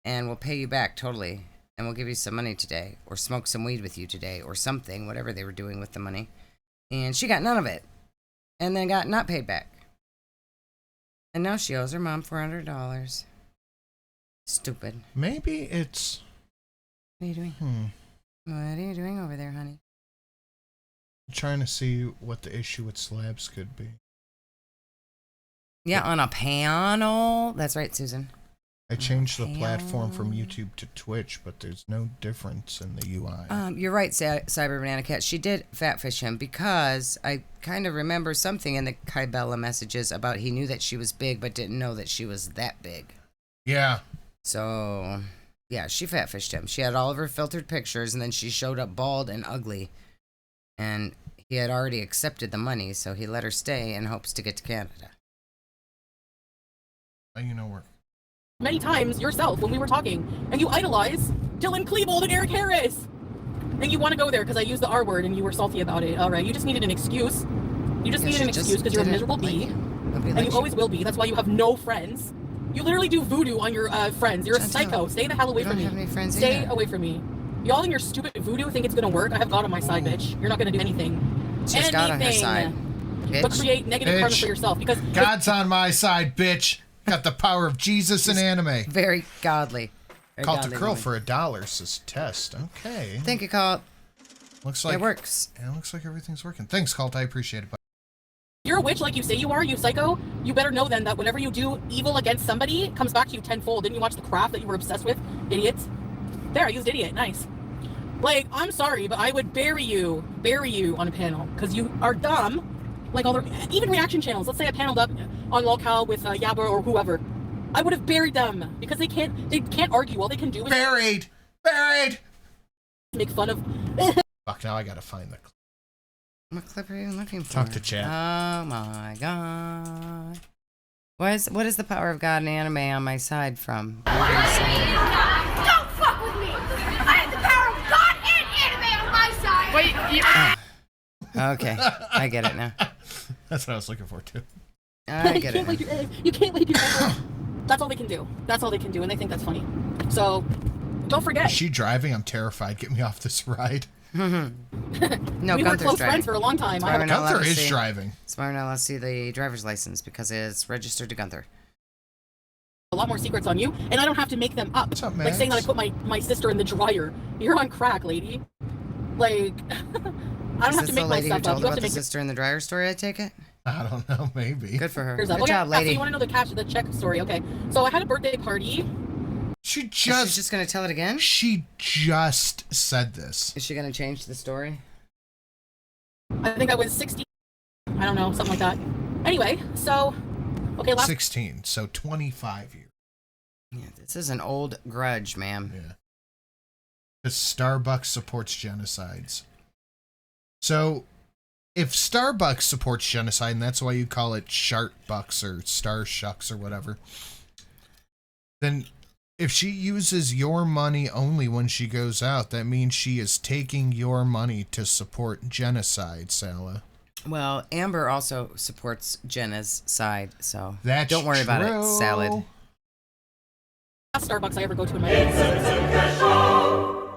and we'll pay you back totally. And we'll give you some money today, or smoke some weed with you today, or something, whatever they were doing with the money. And she got none of it, and then got not paid back. And now she owes her mom $400. Stupid. Maybe it's... What are you doing? What are you doing over there, honey? I'm trying to see what the issue with slabs could be. Yeah, on a panel. That's right, Susan. I changed the platform from YouTube to Twitch, but there's no difference in the UI. You're right, Cyber Banana Cat. She did fatfish him because I kind of remember something in the Kybella messages about he knew that she was big but didn't know that she was that big. Yeah. So, yeah, she fatfished him. She had all of her filtered pictures, and then she showed up bald and ugly. And he had already accepted the money, so he let her stay in hopes to get to Canada. You know where. Many times yourself when we were talking, and you idolize Dylan Klebold and Eric Harris. And you want to go there because I used the R word and you were salty about it. All right, you just needed an excuse. You just needed an excuse because you're a miserable bee. And you always will be. That's why you have no friends. You literally do voodoo on your friends. You're a psycho. Stay the hell away from me. Have any friends Stay away from me. Y'all in your stupid voodoo think it's gonna work. I have God on my side, bitch. You're not gonna do anything. She's God on her side. But create negative karma for yourself because God's on my side, bitch. Got the power of Jesus in anime. Very godly. Call to Krill for $1, says Test. Okay. Thank you, Cult. Looks like it works. Yeah, it looks like everything's working. Thanks, Cult. I appreciate it. You're a witch like you say you are, you psycho. You better know then that whenever you do evil against somebody, it comes back to you tenfold. Didn't you watch The Craft that you were obsessed with? Idiots. There, I used idiot. Nice. Like, I'm sorry, but I would bury you on a panel because you are dumb. Like all the, even reaction channels. Let's say I paneled up on lolcow with Yabba or whoever. I would have buried them because they can't argue. All they can do is buried. Make fun of. Fuck! Now I gotta find the clip. What clip are you looking for? Talk to chat. Oh my god! What is the power of God in anime on my side from? Don't fuck with me! I have the power of God and anime on my side! Wait, you... Okay, I get it now. That's what I was looking for too. I get it. You can't leave your That's all they can do. That's all they can do, and they think that's funny. So, don't forget. Is she driving? I'm terrified. Get me off this ride. No, we were close friends for a long time. Gunther is driving. Smart not allowed to see the driver's license because it's registered to Gunther. A lot more secrets on you, and I don't have to make them up. What's up, like Max? saying that I put my sister in the dryer. You're on crack, lady. Like, I don't have to make my stuff up. You have to make the sister in the dryer story, I take it? I don't know, maybe. Good for her. Good job, lady. So you want to know the check story? Okay. So I had a birthday party. She's just gonna tell it again? She just said this. Is she gonna change the story? I think I was 16. I don't know, something like that. Anyway, so okay, 16, so 25 years. Yeah, this is an old grudge, ma'am. Yeah. Because Starbucks supports genocides. So, if Starbucks supports genocide, and that's why you call it Sharkbucks or Star Shucks or whatever, then if she uses your money only when she goes out, that means she is taking your money to support genocide, Sala. Well, Amber also supports Jenna's side, so that's don't worry about it, Salad. Last Starbucks I ever go to in my life.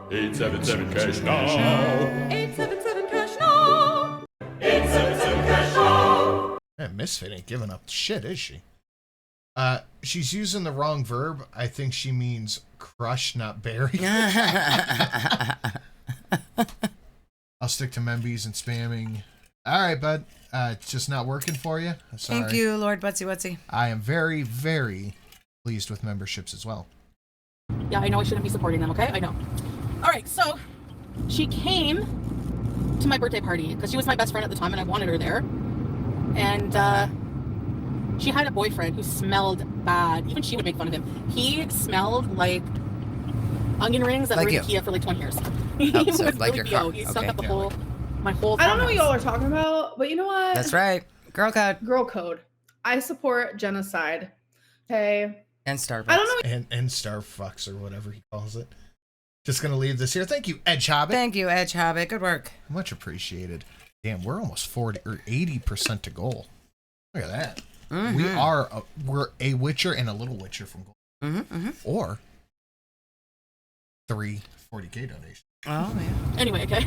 877 cash now. 877 cash now. 877 cash now. Man, Misfit ain't giving up shit, is she? She's using the wrong verb. I think she means crush, not bury. I'll stick to Membies and spamming. All right, bud. It's just not working for you. Sorry. Thank you, Lord Butsy Wutsy. I am very, very pleased with memberships as well. Yeah, I know I shouldn't be supporting them, okay? I know. All right, so she came to my birthday party because she was my best friend at the time and I wanted her there. And she had a boyfriend who smelled bad. Even she would make fun of him. He smelled like onion rings that were in Ikea for like 20 years. He was like really your BO. car. He sucked up the whole, my whole I don't know what farmhouse. y'all are talking about, but you know what? That's right. Girl code. Girl code. I support genocide. Okay. And Starbucks. I don't know. And Starfucks or whatever he calls it. Just gonna leave this here. Thank you, Edge Hobbit. Thank you, Edge Hobbit. Good work. Much appreciated. Damn, we're almost 40 or 80% to goal. Look at that. Mm-hmm. We're a Witcher and a little Witcher from goal. Or 3 40K donations. Oh man. Anyway, okay.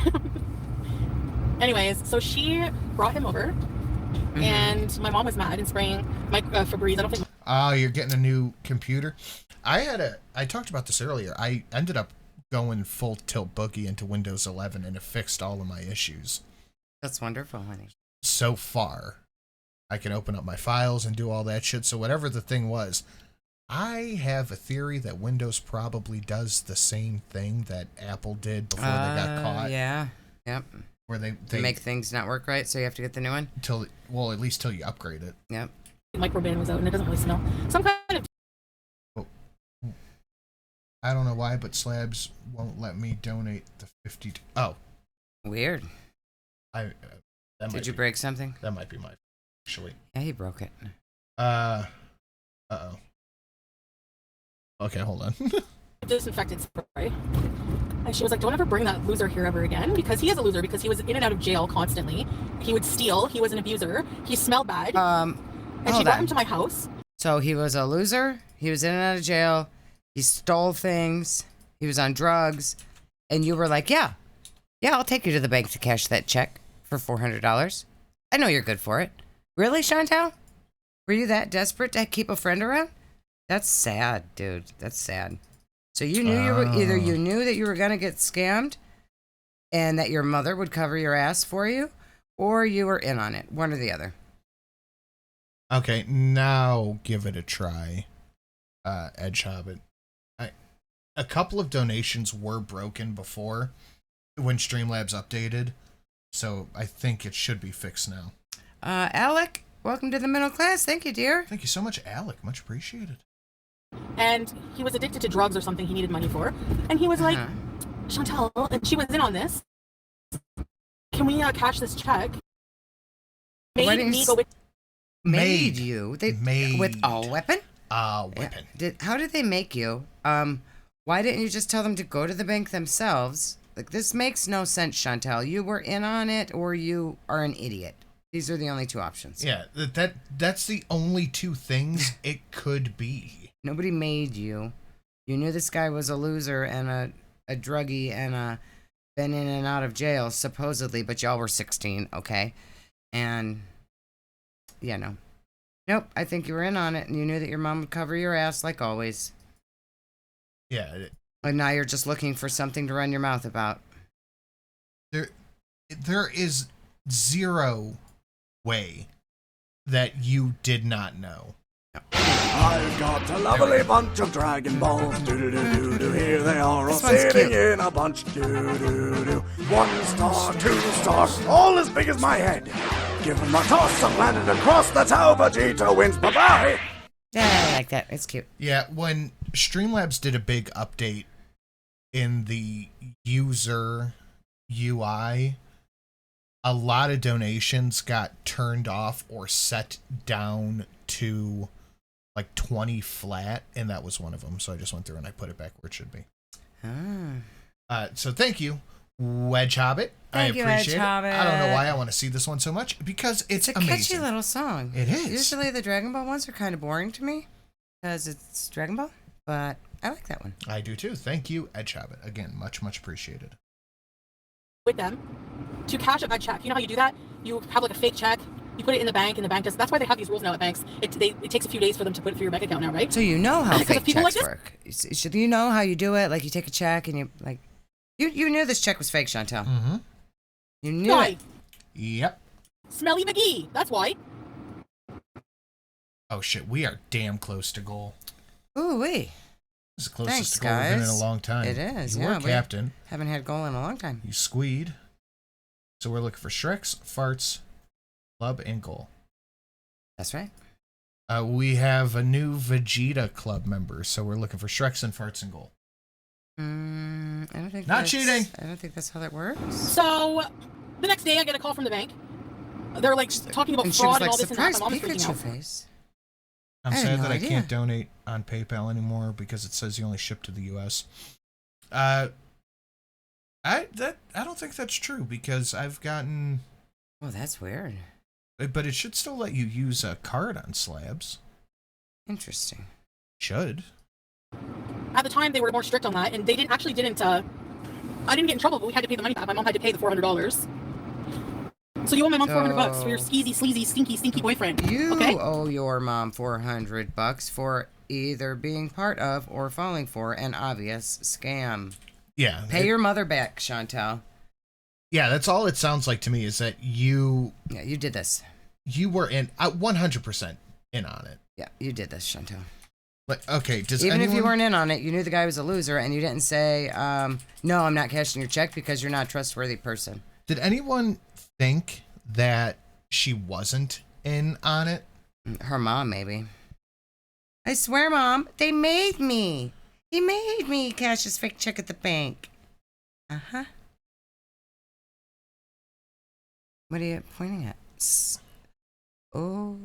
Anyways, so she brought him over, and my mom was mad and spraying my Febreze. I don't think. Oh, you're getting a new computer? I talked about this earlier. I ended up going full tilt boogie into Windows 11 and it fixed all of my issues. That's wonderful, honey. So far, I can open up my files and do all that shit. So whatever the thing was, I have a theory that Windows probably does the same thing that Apple did before they got caught. Yeah. Yep. Where they make things not work right, so you have to get the new one? At least till you upgrade it. Yep. Microban was out and it doesn't really smell. Some kind of. I don't know why, but Slabs won't let me donate the 50. Oh. Weird. Did you break something? That might be my actually. Yeah, he broke it. Uh-oh. Okay, hold on. Disinfectant spray. And she was like, don't ever bring that loser here ever again, because he is a loser, because he was in and out of jail constantly. He would steal. He was an abuser. He smelled bad. And she brought him to my house. So he was a loser. He was in and out of jail. He stole things. He was on drugs. And you were like, yeah, I'll take you to the bank to cash that check for $400. I know you're good for it. Really, Chantal? Were you that desperate to keep a friend around? That's sad, dude. That's sad. So you knew you knew that you were going to get scammed and that your mother would cover your ass for you, or you were in on it. One or the other. Okay, now give it a try, Edge Hobbit. A couple of donations were broken before when Streamlabs updated, so I think it should be fixed now. Alec, welcome to the middle class. Thank you, dear. Thank you so much, Alec. Much appreciated. And he was addicted to drugs or something he needed money for. And he was like, Chantal, and she was in on this. Can we cash this check? Made me go with... Made you? They made with a weapon? Weapon. Yeah. How did they make you? Why didn't you just tell them to go to the bank themselves? Like, this makes no sense, Chantal. You were in on it, or you are an idiot. These are the only two options. Yeah, that's the only two things it could be. Nobody made you. You knew this guy was a loser and a druggie and been in and out of jail, supposedly, but y'all were 16, okay? And, yeah, no. Nope, I think you were in on it, and you knew that your mom would cover your ass like always. Yeah. And now you're just looking for something to run your mouth about. There is zero way that you did not know. I've got a lovely bunch of Dragon Balls. Do-do-do-do-do. Here they are all sitting in a bunch. Do-do-do-do. 1 star, 2 stars, all as big as my head. Give them a toss, I've landed across the Tau. Vegeta wins. Bye-bye. Yeah, I like that. It's cute. Yeah, when Streamlabs did a big update in the user UI, a lot of donations got turned off or set down to like 20 flat, and that was one of them. So I just went through and I put it back where it should be. So thank you, Wedge Hobbit. Thank you, appreciate Wedge it. Hobbit. I don't know why I want to see this one so much, because it's a amazing. catchy little song. It is. Usually the Dragon Ball ones are kind of boring to me because it's Dragon Ball, but I like that one. I do too. Thank you, Edge Hobbit. Again, much appreciated. With them to cash up that check. You know how you do that? You have like a fake check. You put it in the bank, and the bank does. That's why they have these rules now at banks. It takes a few days for them to put it through your bank account now, right? So you know how fake checks like work. So you know how you do it? Like you take a check and you like, you knew this check was fake, Chantal. Mm-hmm. You knew it. Yep. Smelly McGee. That's why. Oh shit, we are damn close to goal. Ooh wee. This is the closest to goal we've been in a long time. It is. You were captain. Haven't had goal in a long time. You squeed. So we're looking for Shreks, Farts, Club, and goal. That's right. We have a new Vegeta club member, so we're looking for Shreks and Farts and goal. I don't think Not cheating. I don't think that's how that works. So the next day, I get a call from the bank. They're like talking about fraud and all this and that. My mom is freaking out. Face. I'm sad that I can't donate on PayPal anymore because it says you only ship to the U.S. I don't think that's true because I've gotten. Oh, that's weird. But it should still let you use a card on slabs. Interesting. Should. At the time, they were more strict on that, and they didn't. I didn't get in trouble, but we had to pay the money back. My mom had to pay the $400. So you owe my mom $400 for your skeezy, sleazy, stinky boyfriend. You okay? owe your mom $400 for either being part of or falling for an obvious scam. Yeah. Pay your mother back, Chantal. Yeah, that's all it sounds like to me is that you... Yeah, you did this. You were 100% in on it. Yeah, you did this, Chantal. Like, okay, Even if you weren't in on it, you knew the guy was a loser, and you didn't say, no, I'm not cashing your check because you're not a trustworthy person. Did anyone think that she wasn't in on it? Her mom, maybe. I swear, Mom, they made me. He made me cash his fake check at the bank. Uh-huh. What are you pointing at? Oh,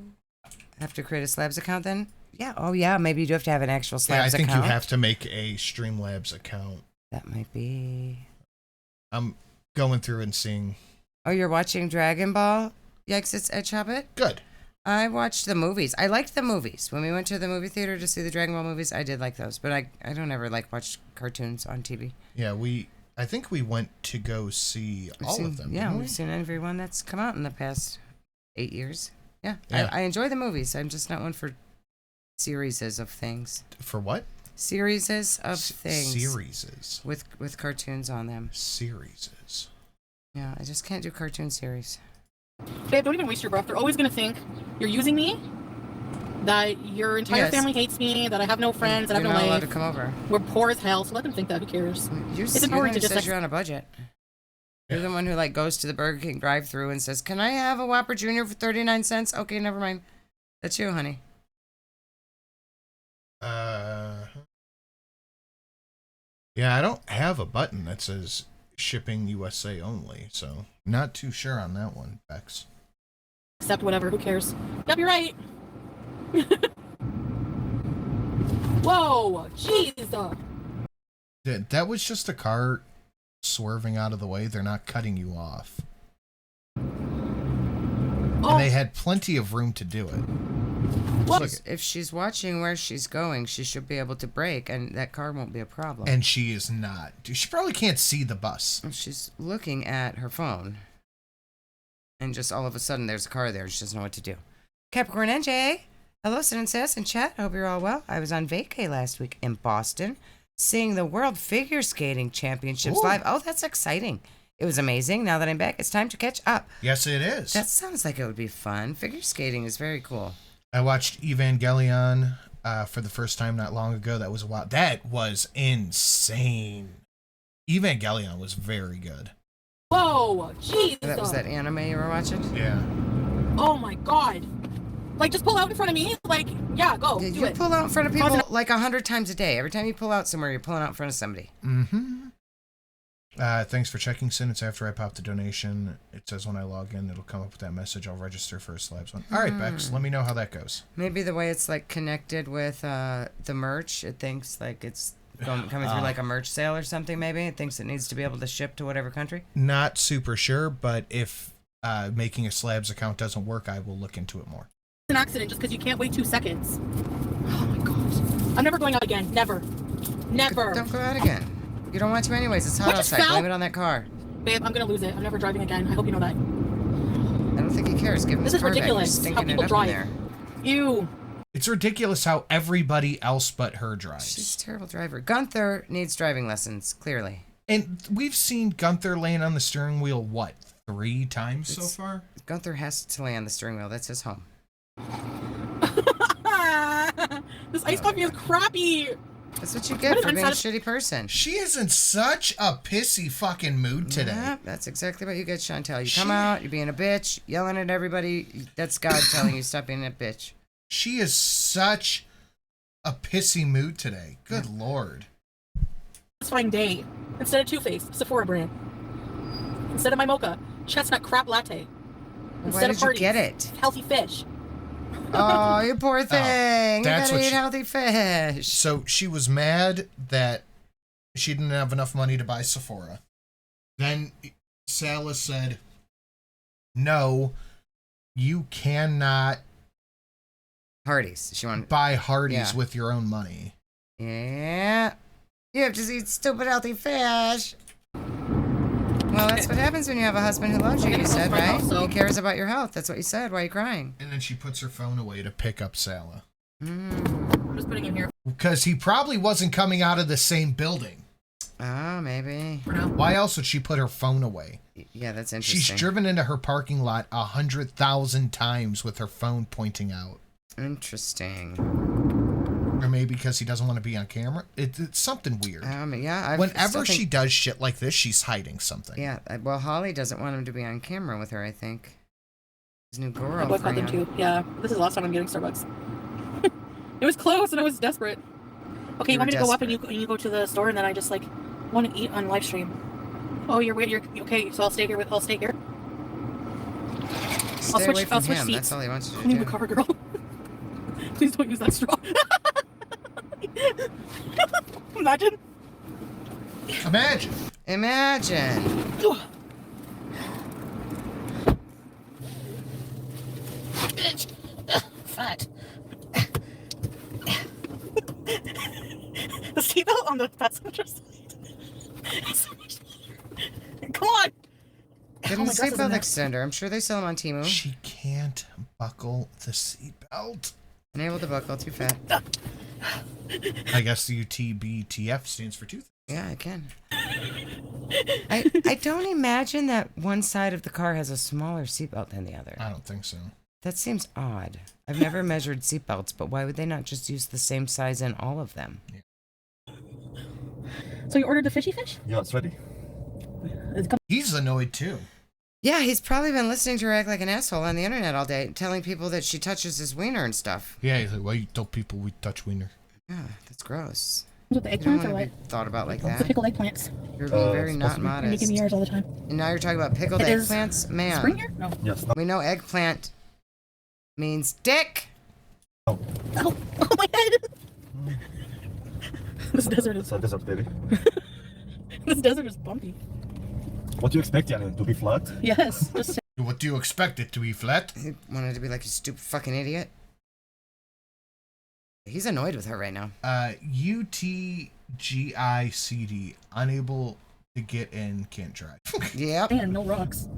have to create a Slabs account then? Yeah. Oh, yeah. Maybe you do have to have an actual Slabs account. I think you have to make a Streamlabs account. That might be. I'm going through and seeing. Oh, you're watching Dragon Ball? Yikes, it's Edge Hobbit? Good. I watched the movies. I liked the movies. When we went to the movie theater to see the Dragon Ball movies, I did like those. But I don't ever watch cartoons on TV. Yeah, I think we went to go see all of them. Yeah, we've seen every one that's come out in the past 8 years. Yeah. Yeah. I enjoy the movies. I'm just not one for series of things. For what? Series of things. Series. With cartoons on them. Series. Yeah, I just can't do cartoon series. Babe, don't even waste your breath. They're always going to think you're using me, that your entire family hates me, that I have no friends, that I have no life. You're not allowed to come over. We're poor as hell, so let them think that. Who cares? You're the one who says you're on a budget. You're the one who goes to the Burger King drive-thru and says, "Can I have a Whopper Jr. for 39 cents?" Okay, never mind. That's you, honey. Yeah, I don't have a button that says shipping USA only, so not too sure on that one, Bex. Accept whatever, who cares? Yep, you're right. Whoa, jeez. That was just a car swerving out of the way. They're not cutting you off. And they had plenty of room to do it. Look, if she's watching where she's going, she should be able to brake, and that car won't be a problem. And she is not. She probably can't see the bus. She's looking at her phone. And just all of a sudden, there's a car there, and she doesn't know what to do. Capricorn NJ. Hello, Sin and Sis and chat. Hope you're all well. I was on vacay last week in Boston, seeing the World Figure Skating Championships live. Oh, that's exciting. It was amazing. Now that I'm back, it's time to catch up. Yes, it is. That sounds like it would be fun. Figure skating is very cool. I watched Evangelion for the first time not long ago. That was a while. That was insane. Evangelion was very good. Whoa, jeez. That was that anime you were watching? Yeah. Oh my god. Just pull out in front of me. Yeah, go. Yeah, do you it. pull out in front of people 100 times a day. Every time you pull out somewhere, you're pulling out in front of somebody. Mm-hmm. Thanks for checking, Sin. It's after I pop the donation. It says when I log in, it'll come up with that message. I'll register for a Slabs one. All right, Bex, let me know how that goes. Maybe the way it's connected with the merch, it thinks it's coming through a merch sale or something. Maybe it thinks it needs to be able to ship to whatever country. Not super sure, but if making a Slabs account doesn't work, I will look into it more. An accident just because you can't wait 2 seconds. Oh my god. I'm never going out again. Never. Don't go out again. You don't want to anyways. It's hot outside. Blame it on that car. Babe, I'm gonna lose it. I'm never driving again. I hope you know that. I don't think he cares. Give him this is ridiculous. How people drive. There. Ew. It's ridiculous how everybody else but her drives. She's a terrible driver. Gunther needs driving lessons, clearly. And we've seen Gunther laying on the steering wheel, 3 times so far? Gunther has to lay on the steering wheel. That's his home. This iced coffee is crappy. That's what you get for being a shitty person. She is in such a pissy fucking mood today. Yeah, that's exactly what you get, Chantel. You come out, you're being a bitch, yelling at everybody. That's God telling you stop being a bitch. She is such a pissy mood today. Good Lord. Satisfying day. Instead of Too Faced, Sephora brand. Instead of my mocha, chestnut crab latte. Why did you get it? Healthy fish. Oh, you poor thing. You gotta eat healthy fish. So she was mad that she didn't have enough money to buy Sephora. Then Salah said, no, you cannot Hardee's. She wanted buy Hardee's with your own money. Yeah. You have to eat stupid healthy fish. Well, that's what happens when you have a husband who loves you, you said, right? He cares about your health. That's what you said. Why are you crying? And then she puts her phone away to pick up Salah. I'm just putting him here. Because he probably wasn't coming out of the same building. Oh, maybe. Why else would she put her phone away? Yeah, that's interesting. She's driven into her parking lot 100,000 times with her phone pointing out. Interesting. Or maybe because he doesn't want to be on camera. It's something weird. Yeah. Whenever she does shit like this, she's hiding something. Yeah. Well, Holly doesn't want him to be on camera with her, I think. His new girlfriend. I boycott them too. Yeah. This is the last time I'm getting Starbucks. It was close and I was desperate. Okay, you want me to go up and you go to the store and then I just want to eat on live stream. Oh, you're okay. So I'll stay here. I'll stay here. Stay away from him. That's all he wants you to do. Leave the car, girl. Please don't use that straw. Imagine. Imagine. Imagine. Bitch. Fat. The seatbelt on the passenger side. Come on. Get a seatbelt extender. I'm sure they sell them on Temu. She can't buckle the seatbelt. Unable to buckle, too fat. I guess the UTBTF stands for tooth. Yeah, I can. I don't imagine that one side of the car has a smaller seatbelt than the other. I don't think so. That seems odd. I've never measured seatbelts, but why would they not just use the same size in all of them? Yeah. So you ordered the fishy fish? Yeah, it's ready. He's annoyed too. Yeah, he's probably been listening to her act like an asshole on the internet all day, telling people that she touches his wiener and stuff. Yeah, he's like, why you tell people we touch wiener? Yeah, that's gross. With the You don't eggplants or want to what? be thought about like The that. pickled eggplants. You're being very not You modest. give me yours all the time. And now you're talking about pickled It is eggplants? Man, Spring here? No. Yes. we know eggplant means dick. Oh my head! This desert is It's a desert, baby. this desert is bumpy. What do you expect, Yanni? To be flat? Yes. Just What do you expect it to be, flat? He wanted to be like a stupid fucking idiot. He's annoyed with her right now. UTGICD, unable to get in, can't drive. Yep. and no rocks.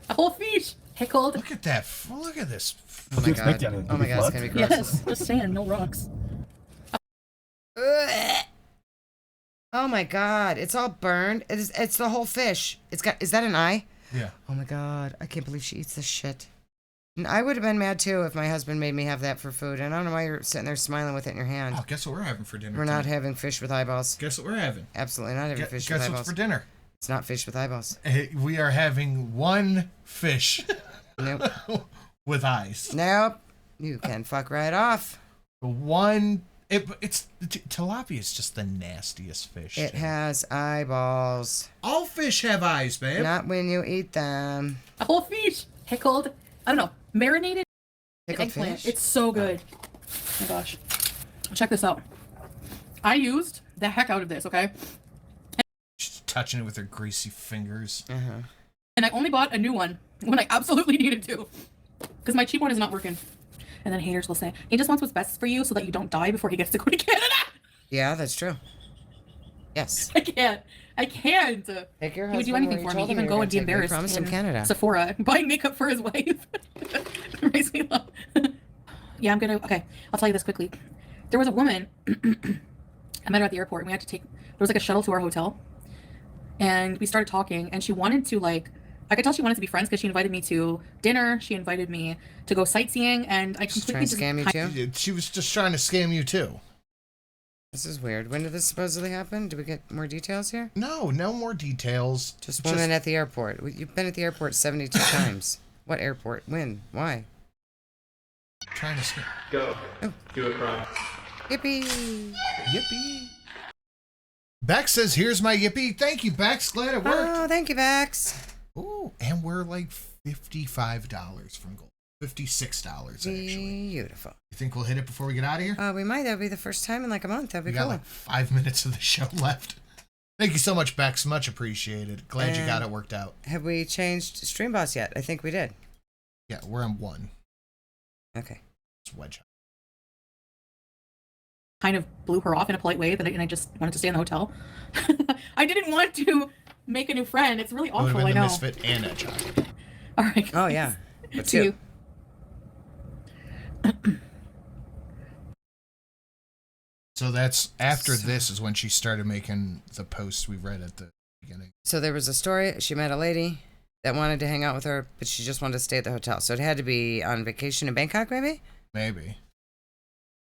A whole fish pickled. Look at that. Look at this. Oh What my do you expect, god. Yanni? Oh my god, it's gonna be gross. Yes. Just sand, no rocks. Ugh. Oh my god, it's all burned. It's the whole fish. Is that an eye? Yeah. Oh my god, I can't believe she eats this shit. And I would have been mad too if my husband made me have that for food. And I don't know why you're sitting there smiling with it in your hand. Oh, guess what we're having for dinner? We're not tonight? having fish with eyeballs. Guess what we're having? Absolutely not having fish Guess with what's eyeballs. for dinner? It's not fish with eyeballs. We are having one fish Nope. with eyes. Nope. You can fuck right off. It's tilapia is just the nastiest fish. It has eyeballs. All fish have eyes, babe. Not when you eat them. A whole fish pickled. I don't know. Marinated Pickled eggplant. fish? It's so good. Oh my gosh. Check this out. I used the heck out of this, okay? She's touching it with her greasy fingers. Uh-huh. And I only bought a new one when I absolutely needed to. Because my cheap one is not working. And then haters will say, he just wants what's best for you so that you don't die before he gets to go to Canada. Yeah, that's true. Yes. I can't. Take your He would do husband anything where you for me, told him even you go were and be gonna take me. embarrassed Promise him in Canada. Sephora buying makeup for his wife. It makes me laugh. Yeah, okay, I'll tell you this quickly. There was a woman, I met her at the airport, and we had to there was like a shuttle to our hotel, and we started talking, and she wanted to I could tell she wanted to be friends because she invited me to dinner, she invited me to go sightseeing, and I She's completely trying to scam you too? She was just trying to scam you too. This is weird. When did this supposedly happen? Do we get more details here? No more details. Just women at the airport. You've been at the airport 72 times. What airport? When? Why? Trying to scam. Go. Oh. Do it, Ron. Yippee! Yippee. Bex says, here's my yippee. Thank you, Bex. Glad it worked. Oh, thank you, Bex. Ooh, and we're like $55 from gold. $56 actually. Beautiful. You think we'll hit it before we get out of here? We might. That'll be the first time in like a month. That'd be We got cool. like 5 minutes of the show left. Thank you so much, Bex. Much appreciated. Glad you got it worked out. Have we changed Stream Boss yet? I think we did. Yeah, we're on 1. Okay. It's Wedge. kind of blew her off in a polite way and I just wanted to stay in the hotel. I didn't want to make a new friend. It's really awful, I know. Misfit and Edgehog. All right. Oh, yeah. But See you. So that's after this is when she started making the posts we read at the beginning. So there was a story. She met a lady that wanted to hang out with her, but she just wanted to stay at the hotel. So it had to be on vacation in Bangkok, maybe? Maybe.